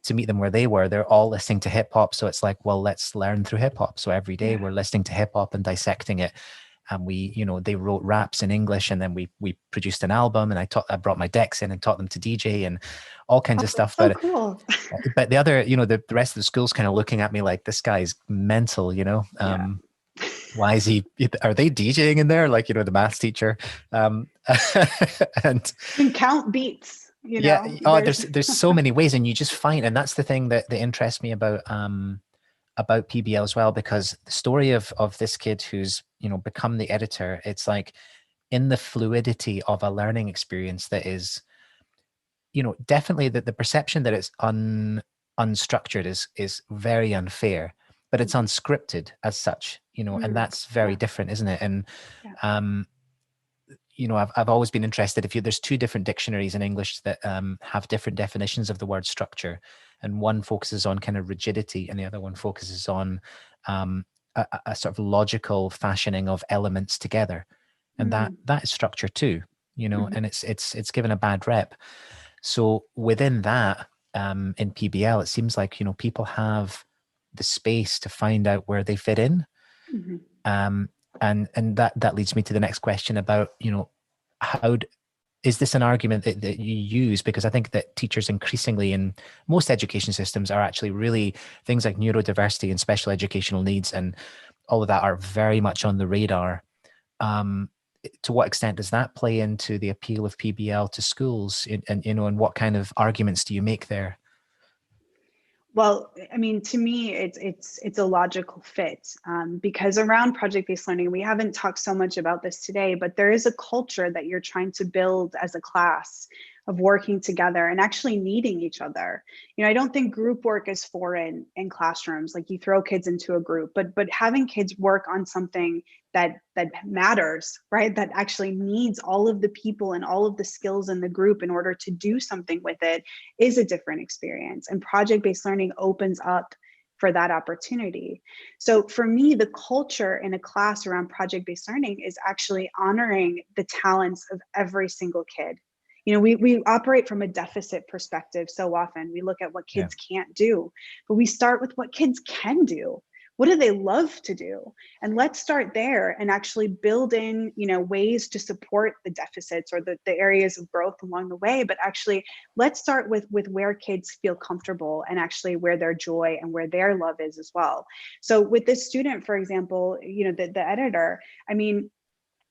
to meet them where they were. They're all listening to hip hop. So it's like, well, let's learn through hip hop. So every day we're listening to hip hop and dissecting it. And we, they wrote raps in English, and then we produced an album, and I brought my decks in and taught them to DJ and all kinds of stuff. So cool. But the other, the rest of the school's kind of looking at me like, this guy's mental, why is he, are they DJing in there? Like, the maths teacher. And can count beats. There's so many ways, and you just find, and that's the thing that interests me about PBL as well, because the story of this kid who's become the editor, it's like in the fluidity of a learning experience that is, definitely that the perception that it's unstructured is very unfair, but it's unscripted as such, and that's very different, isn't it? And I've always been interested, there's two different dictionaries in English that have different definitions of the word structure, and one focuses on kind of rigidity and the other one focuses on a sort of logical fashioning of elements together. And that is structure too, and it's given a bad rep. So within that, in PBL, it seems like, people have the space to find out where they fit in. And that leads me to the next question about, how is this an argument that you use? Because I think that teachers increasingly in most education systems are actually really, things like neurodiversity and special educational needs and all of that are very much on the radar. To what extent does that play into the appeal of PBL to schools? And what kind of arguments do you make there? Well, I mean, to me, it's a logical fit because around project-based learning, we haven't talked so much about this today, but there is a culture that you're trying to build as a class of working together and actually needing each other. I don't think group work is foreign in classrooms. Like you throw kids into a group, but having kids work on something that matters, right? That actually needs all of the people and all of the skills in the group in order to do something with it is a different experience. And project-based learning opens up for that opportunity. So for me, the culture in a class around project-based learning is actually honoring the talents of every single kid. We operate from a deficit perspective so often. We look at what kids can't do, but we start with what kids can do. What do they love to do? And let's start there and actually build in, ways to support the deficits or the areas of growth along the way. But actually, let's start with where kids feel comfortable and actually where their joy and where their love is as well. So with this student, for example, the editor, I mean,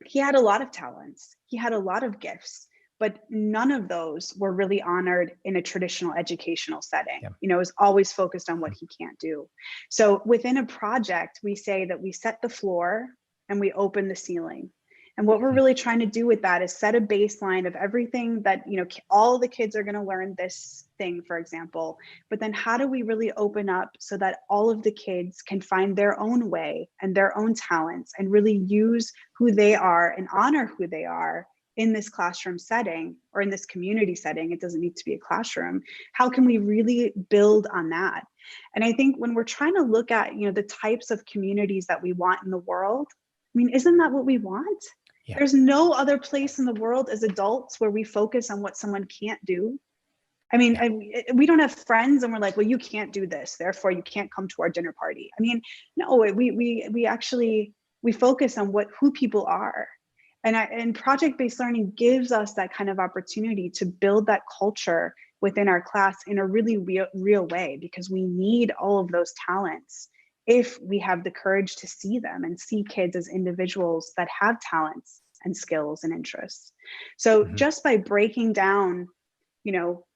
he had a lot of talents. He had a lot of gifts. But none of those were really honored in a traditional educational setting. It was always focused on what he can't do. So within a project, we say that we set the floor and we open the ceiling. And what we're really trying to do with that is set a baseline of everything that, all the kids are going to learn this thing, for example. But then how do we really open up so that all of the kids can find their own way and their own talents and really use who they are and honor who they are in this classroom setting or in this community setting? It doesn't need to be a classroom. How can we really build on that? And I think when we're trying to look at, the types of communities that we want in the world, I mean, isn't that what we want? Yeah. There's no other place in the world as adults where we focus on what someone can't do. I mean, we don't have friends and we're like, well, you can't do this, therefore you can't come to our dinner party. I mean, no, we actually focus on who people are. And project-based learning gives us that kind of opportunity to build that culture within our class in a really real way, because we need all of those talents if we have the courage to see them and see kids as individuals that have talents and skills and interests. So just by breaking down,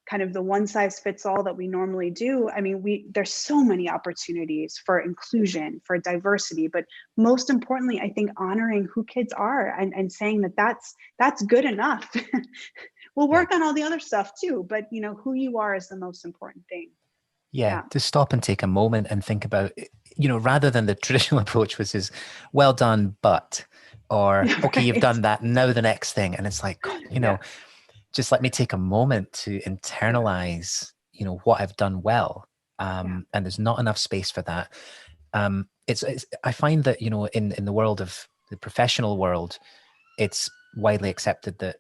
kind of the one size fits all that we normally do, I mean, there's so many opportunities for inclusion, for diversity, but most importantly, I think honoring who kids are and saying that that's good enough. We'll work on all the other stuff too, but who you are is the most important thing. Yeah, to stop and take a moment and think about, rather than the traditional approach, which is well done, but, or okay, you've done that, now the next thing. And it's like, God, just let me take a moment to internalize, what I've done well. And there's not enough space for that. It's I find that, in the world of the professional world, it's widely accepted that,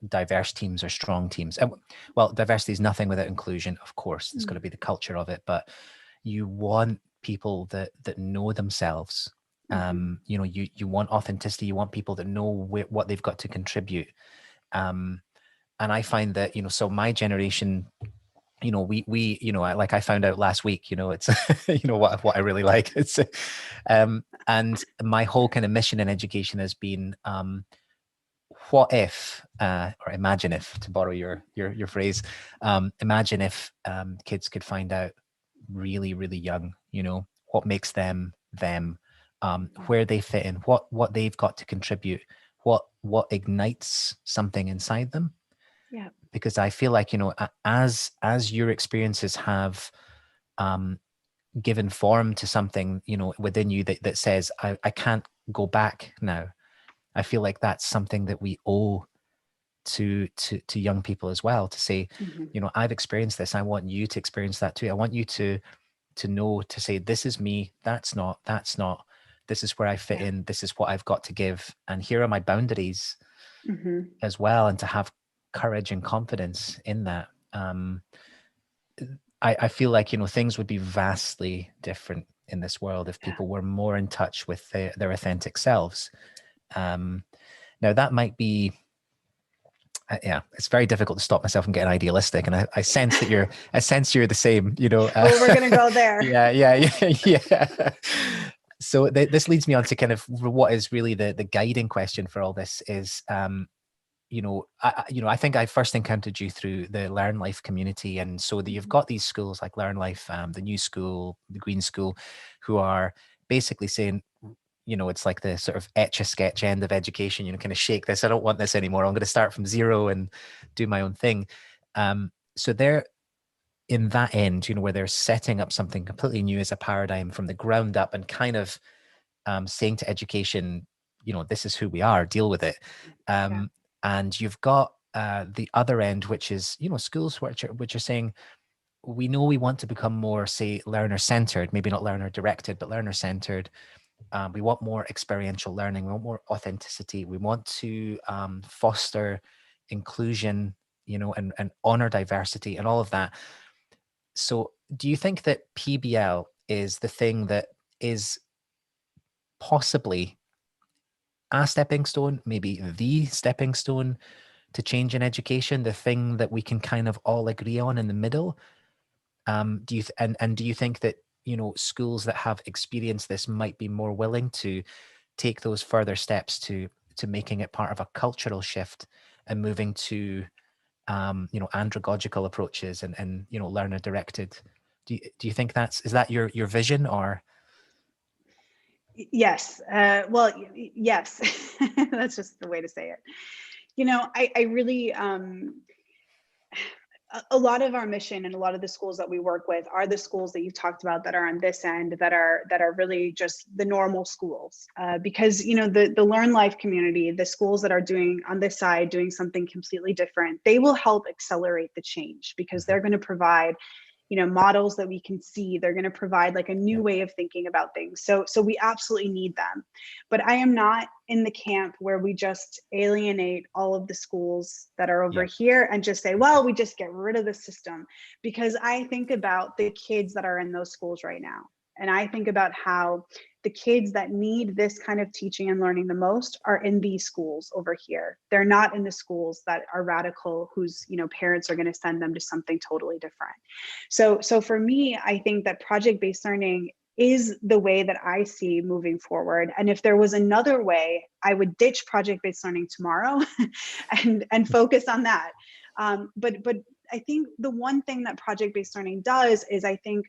diverse teams are strong teams. And well, diversity is nothing without inclusion, of course. There's got to be the culture of it, but you want people that know themselves. You want authenticity. You want people that know what they've got to contribute. And I find that, so my generation, we like I found out last week, it's what I really like. It's and my whole kind of mission in education has been what if, or imagine if, to borrow your phrase, imagine if kids could find out really, really young, what makes them, where they fit in, what they've got to contribute, what ignites something inside them. Yeah. Because I feel like, as your experiences have given form to something, within you that says, I can't go back now. I feel like that's something that we owe to young people as well, to say, I've experienced this. I want you to experience that too. I want you to know, to say, this is me, that's not, this is where I fit in, this is what I've got to give, and here are my boundaries as well, and to have courage and confidence in that. I feel like, things would be vastly different in this world if people were more in touch with their authentic selves. Now that might be, it's very difficult to stop myself from getting idealistic, and I sense that you're the same. Well, we're gonna go there. Yeah. So this leads me on to kind of what is really the guiding question for all this is, I think I first encountered you through the Learn Life community, and so that you've got these schools like Learn Life, the New School, the Green School, who are basically saying, it's like the sort of etch-a-sketch end of education, kind of shake this. I don't want this anymore. I'm going to start from zero and do my own thing. So they're in that end, where they're setting up something completely new as a paradigm from the ground up, and kind of saying to education, this is who we are, deal with it. And you've got the other end, which is, schools which are saying, we know we want to become more, say, learner-centered, maybe not learner-directed, but learner-centered. We want more experiential learning. We want more authenticity. We want to foster inclusion, and honor diversity and all of that. So do you think that PBL is the thing that is possibly a stepping stone, maybe the stepping stone to change in education, the thing that we can kind of all agree on in the middle? Do you think that, schools that have experienced this might be more willing to take those further steps to making it part of a cultural shift and moving to, andragogical approaches and learner directed? Do you think is that your vision, or? Yes. Well, yes, that's just the way to say it. I really, a lot of our mission and a lot of the schools that we work with are the schools that you've talked about that are on this end, that are really just the normal schools, because the Learn Life community, the schools that are doing on this side, doing something completely different, they will help accelerate the change, because they're going to provide models that we can see. They're going to provide like a new way of thinking about things. So we absolutely need them. But I am not in the camp where we just alienate all of the schools that are over here and just say, well, we just get rid of the system. Because I think about the kids that are in those schools right now. And I think about how the kids that need this kind of teaching and learning the most are in these schools over here. They're not in the schools that are radical, whose parents are going to send them to something totally different. So for me, I think that project-based learning is the way that I see moving forward. And if there was another way, I would ditch project-based learning tomorrow and focus on that. But I think the one thing that project-based learning does is, I think,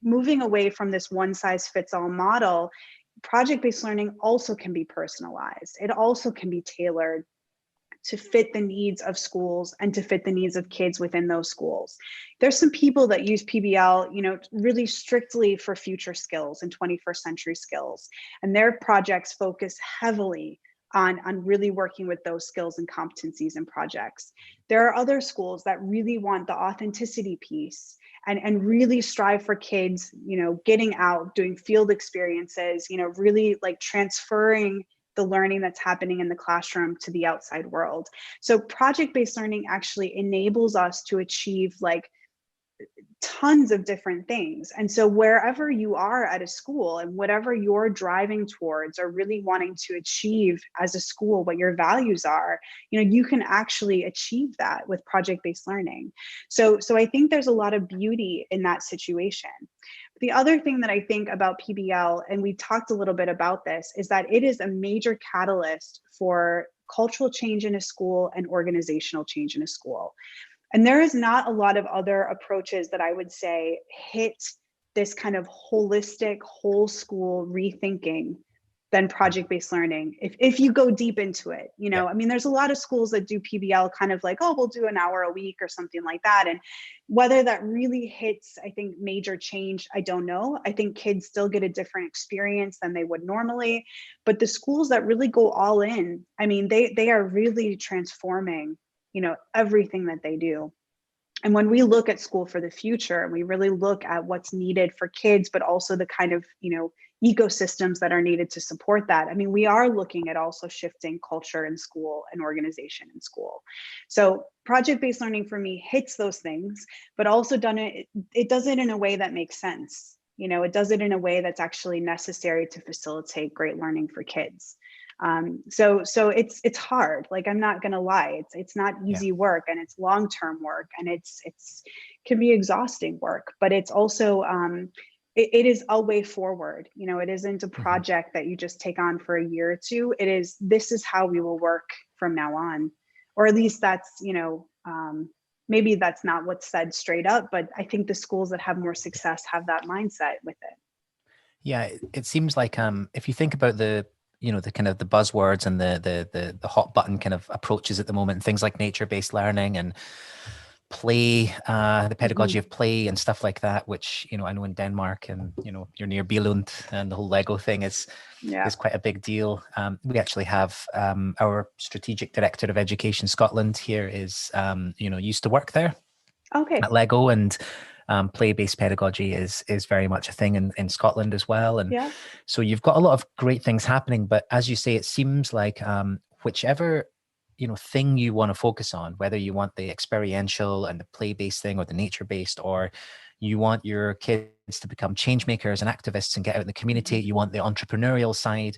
moving away from this one-size-fits-all model, project-based learning also can be personalized. It also can be tailored to fit the needs of schools and to fit the needs of kids within those schools. There's some people that use PBL, really strictly for future skills and 21st century skills. And their projects focus heavily on really working with those skills and competencies and projects. There are other schools that really want the authenticity piece and really strive for kids, getting out, doing field experiences, really like transferring the learning that's happening in the classroom to the outside world. So project-based learning actually enables us to achieve like tons of different things. And so wherever you are at a school and whatever you're driving towards or really wanting to achieve as a school, what your values are, you can actually achieve that with project-based learning. So I think there's a lot of beauty in that situation. The other thing that I think about PBL, and we talked a little bit about this, is that it is a major catalyst for cultural change in a school and organizational change in a school. And there is not a lot of other approaches that I would say hit this kind of holistic, whole school rethinking than project-based learning. If you go deep into it, I mean, there's a lot of schools that do PBL kind of like, oh, we'll do an hour a week or something like that. And whether that really hits, I think, major change, I don't know. I think kids still get a different experience than they would normally. But the schools that really go all in, I mean, they are really transforming everything that they do. And when we look at school for the future, and we really look at what's needed for kids, but also the kind of, ecosystems that are needed to support that. I mean, we are looking at also shifting culture in school and organization in school. So project-based learning for me hits those things, but also it does it in a way that makes sense. It does it in a way that's actually necessary to facilitate great learning for kids. So it's hard. Like, I'm not gonna lie, it's not easy work, and it's long-term work, and it's can be exhausting work, but it's also it is a way forward. It isn't a project that you just take on for a year or two. This is how we will work from now on, or at least that's maybe that's not what's said straight up, but I think the schools that have more success have that mindset with it. Yeah, it seems like if you think about the kind of the buzzwords and the hot button kind of approaches at the moment, things like nature-based learning and play, the pedagogy of play and stuff like that, which I know in Denmark, and you're near Billund, and the whole Lego thing is quite a big deal. We actually have our strategic director of education Scotland here is used to work there at Lego, and play-based pedagogy is very much a thing in Scotland as well. And so you've got a lot of great things happening, but as you say, it seems like whichever thing you want to focus on, whether you want the experiential and the play-based thing, or the nature-based, or you want your kids to become change makers and activists and get out in the community, you want the entrepreneurial side,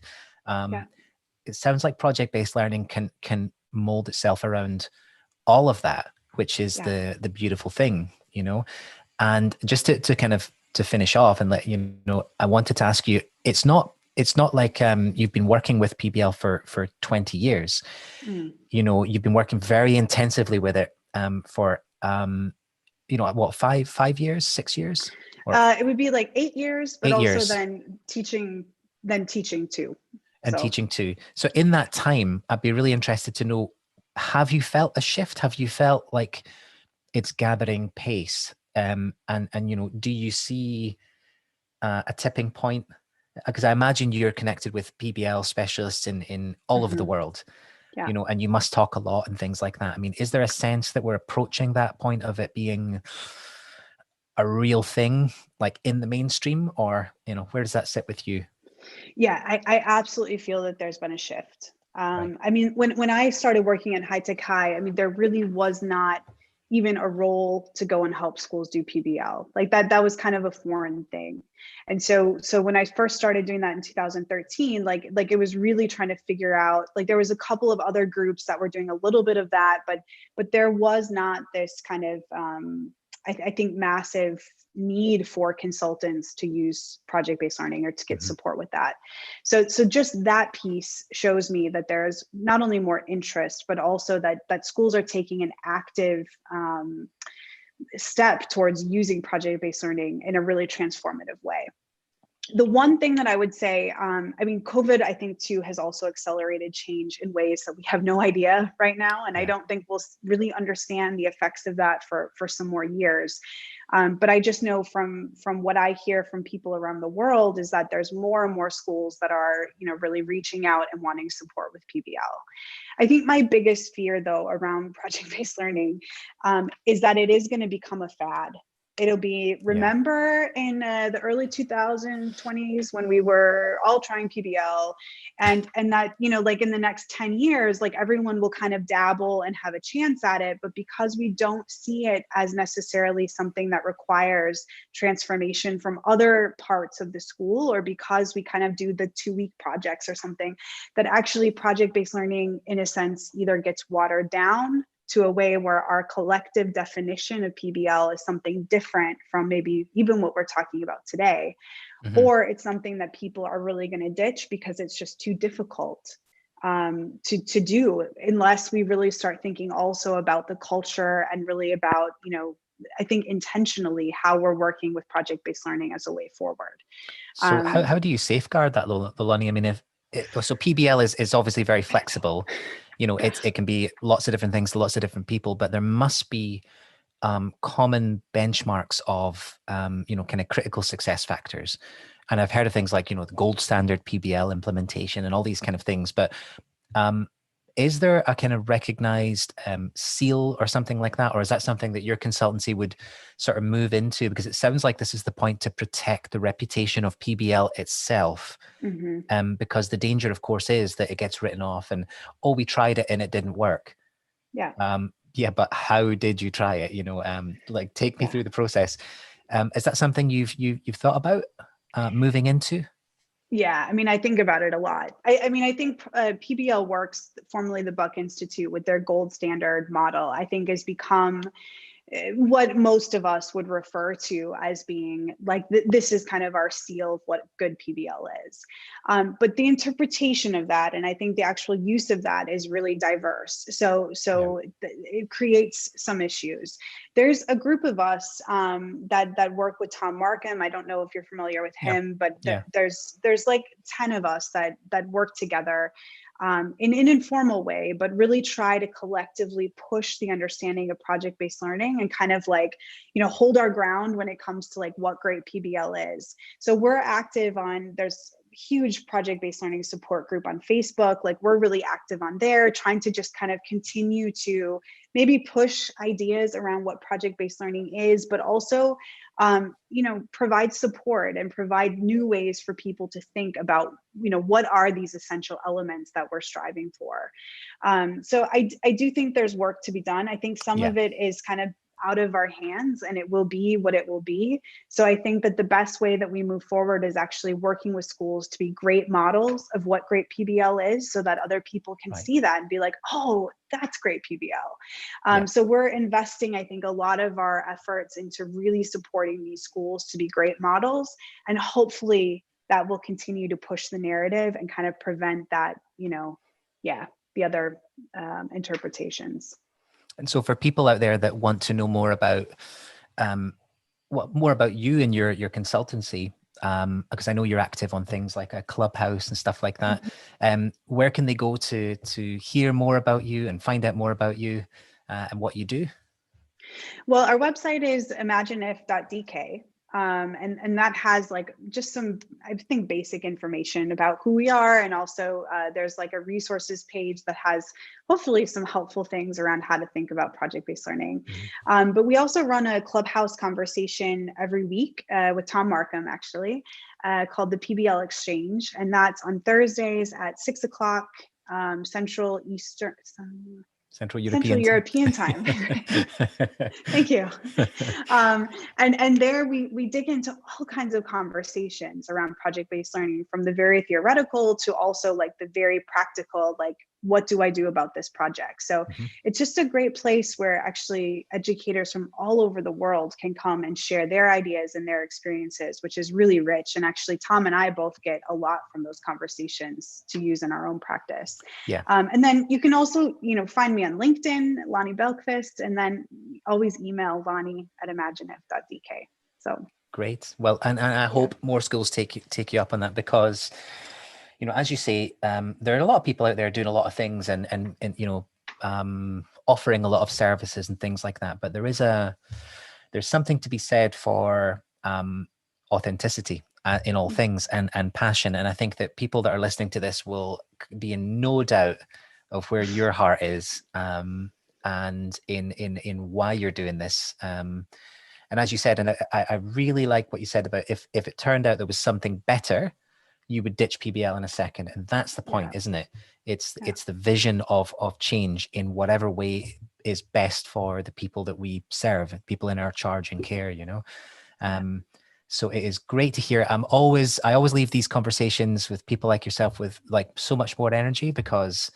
it sounds like project-based learning can mold itself around all of that, which is the beautiful thing. And just to kind of to finish off and let you know, I wanted to ask you, it's not like you've been working with PBL for 20 years. You've been working very intensively with it for what, 5 years, 6 years? It would be like 8 years, but 8 also years. then teaching too. And teaching too. So in that time, I'd be really interested to know, have you felt a shift? Have you felt like it's gathering pace? And do you see a tipping point? Because I imagine you're connected with PBL specialists in all over the world, and you must talk a lot and things like that. I mean, is there a sense that we're approaching that point of it being a real thing, like in the mainstream, or, where does that sit with you? Yeah, I absolutely feel that there's been a shift. I mean, when I started working at High Tech High, I mean, there really was not even a role to go and help schools do PBL. Like that was kind of a foreign thing. And so when I first started doing that in 2013, like it was really trying to figure out, like there was a couple of other groups that were doing a little bit of that, but there was not this kind of, I think, massive need for consultants to use project-based learning or to get support with that. So just that piece shows me that there's not only more interest, but also that schools are taking an active step towards using project-based learning in a really transformative way. The one thing that I would say, I mean, COVID, I think too, has also accelerated change in ways that we have no idea right now. And I don't think we'll really understand the effects of that for some more years. But I just know from what I hear from people around the world is that there's more and more schools that are, really reaching out and wanting support with PBL. I think my biggest fear, though, around project-based learning is that it is going to become a fad. It'll be, remember in the early 2020s when we were all trying PBL, and that, like in the next 10 years, like everyone will kind of dabble and have a chance at it. But because we don't see it as necessarily something that requires transformation from other parts of the school, or because we kind of do the 2-week projects or something, that actually project-based learning, in a sense, either gets watered down to a way where our collective definition of PBL is something different from maybe even what we're talking about today, or it's something that people are really going to ditch because it's just too difficult to do, unless we really start thinking also about the culture and really about, I think intentionally how we're working with project-based learning as a way forward. So how do you safeguard that, Loni? I mean, so PBL is obviously very flexible. It can be lots of different things to lots of different people, but there must be common benchmarks of, kind of critical success factors. And I've heard of things like, the gold standard PBL implementation and all these kind of things. But is there a kind of recognized seal or something like that? Or is that something that your consultancy would sort of move into? Because it sounds like this is the point to protect the reputation of PBL itself. Because the danger, of course, is that it gets written off and, oh, we tried it and it didn't work. Yeah, but how did you try it? Like, take me through the process. Is that something you've thought about moving into? Yeah, I mean, I think about it a lot. I mean, I think PBL Works, formerly the Buck Institute, with their gold standard model, I think has become what most of us would refer to as being like, this is kind of our seal of what good PBL is. But the interpretation of that, and I think the actual use of that, is really diverse. So it creates some issues. There's a group of us that work with Tom Markham. I don't know if you're familiar with him, but there's like 10 of us that work together in an informal way, but really try to collectively push the understanding of project-based learning and kind of like, hold our ground when it comes to like what great PBL is. So we're active on, there's huge project-based learning support group on Facebook. Like, we're really active on there, trying to just kind of continue to maybe push ideas around what project-based learning is, but also, provide support and provide new ways for people to think about, what are these essential elements that we're striving for. So I do think there's work to be done. I think some of it is kind of out of our hands, and it will be what it will be. So I think that the best way that we move forward is actually working with schools to be great models of what great PBL is, so that other people can see that and be like, oh, that's great PBL. So we're investing, I think, a lot of our efforts into really supporting these schools to be great models, and hopefully that will continue to push the narrative and kind of prevent that, the other interpretations. And so for people out there that want to know more about more about you and your consultancy, because I know you're active on things like a Clubhouse and stuff like that, where can they go to hear more about you and find out more about you and what you do? Well, our website is imagineif.dk. And that has like just some, I think, basic information about who we are. And also there's like a resources page that has hopefully some helpful things around how to think about project-based learning. But we also run a Clubhouse conversation every week with Tom Markham, actually, called the Pbl Exchange. And that's on Thursdays at 6 o'clock Central European time. Thank you. And there we dig into all kinds of conversations around project-based learning, from the very theoretical to also like the very practical, like, what do I do about this project? So it's just a great place where actually educators from all over the world can come and share their ideas and their experiences, which is really rich. And actually, Tom and I both get a lot from those conversations to use in our own practice. And then you can also, find me on LinkedIn, Loni Bergqvist, and then always email Loni@imagineif.dk. So Great. Well, and I hope more schools take you up on that, because, you know, as you say, there are a lot of people out there doing a lot of things and you know, offering a lot of services and things like that. But there's something to be said for authenticity in all things, and passion. And I think that people that are listening to this will be in no doubt of where your heart is, and in why you're doing this. And as you said, and I really like what you said about if it turned out there was something better, you would ditch PBL in a second. And that's the point, isn't it? It's the vision of change in whatever way is best for the people that we serve, people in our charge and care, you know. So it is great to hear. I always leave these conversations with people like yourself with like so much more energy, because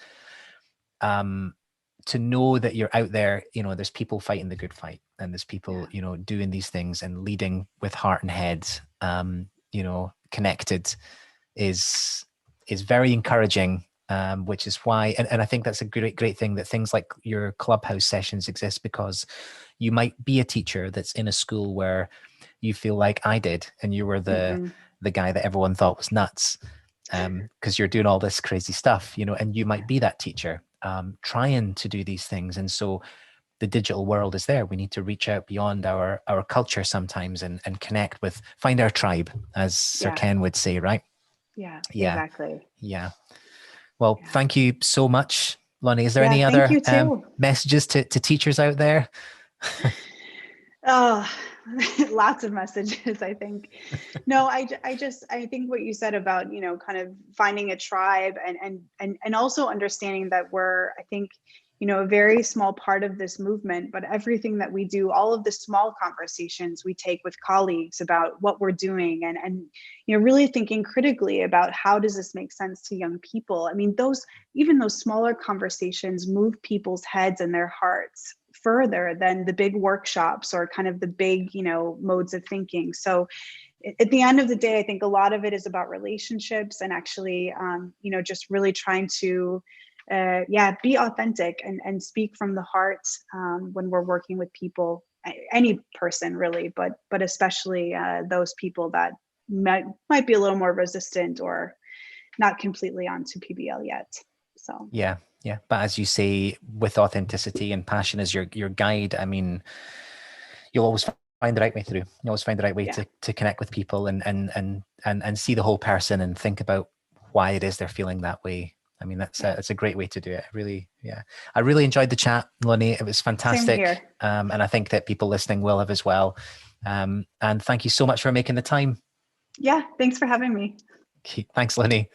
to know that you're out there, you know, there's people fighting the good fight, and there's people, you know, doing these things and leading with heart and head, you know, connected is very encouraging, which is why, and I think that's a great thing that things like your clubhouse sessions exist, because you might be a teacher that's in a school where you feel like I did, and you were the guy that everyone thought was nuts, because you're doing all this crazy stuff, you know, and you might be that teacher trying to do these things. And so the digital world is there. We need to reach out beyond our culture sometimes and connect with, find our tribe, as Sir Ken would say, right? Yeah, exactly. Yeah. Well, thank you so much, Loni. Is there any other messages to teachers out there? Oh, lots of messages, I think. No, I think what you said about, you know, kind of finding a tribe and also understanding that we're, I think, you know, a very small part of this movement, but everything that we do, all of the small conversations we take with colleagues about what we're doing, and you know, really thinking critically about how does this make sense to young people. I mean, even those smaller conversations move people's heads and their hearts further than the big workshops or kind of the big, you know, modes of thinking. So at the end of the day, I think a lot of it is about relationships and actually, you know, just really trying to be authentic and speak from the heart when we're working with people, any person really, but especially those people that might be a little more resistant or not completely onto PBL yet. So yeah. But as you say, with authenticity and passion as your guide, I mean, you'll always find the right way through. You always find the right way to connect with people and see the whole person and think about why it is they're feeling that way. I mean, that's a great way to do it. I really enjoyed the chat, Loni. It was fantastic. Same here. And I think that people listening will have as well. And thank you so much for making the time. Yeah, thanks for having me. Thanks, Loni.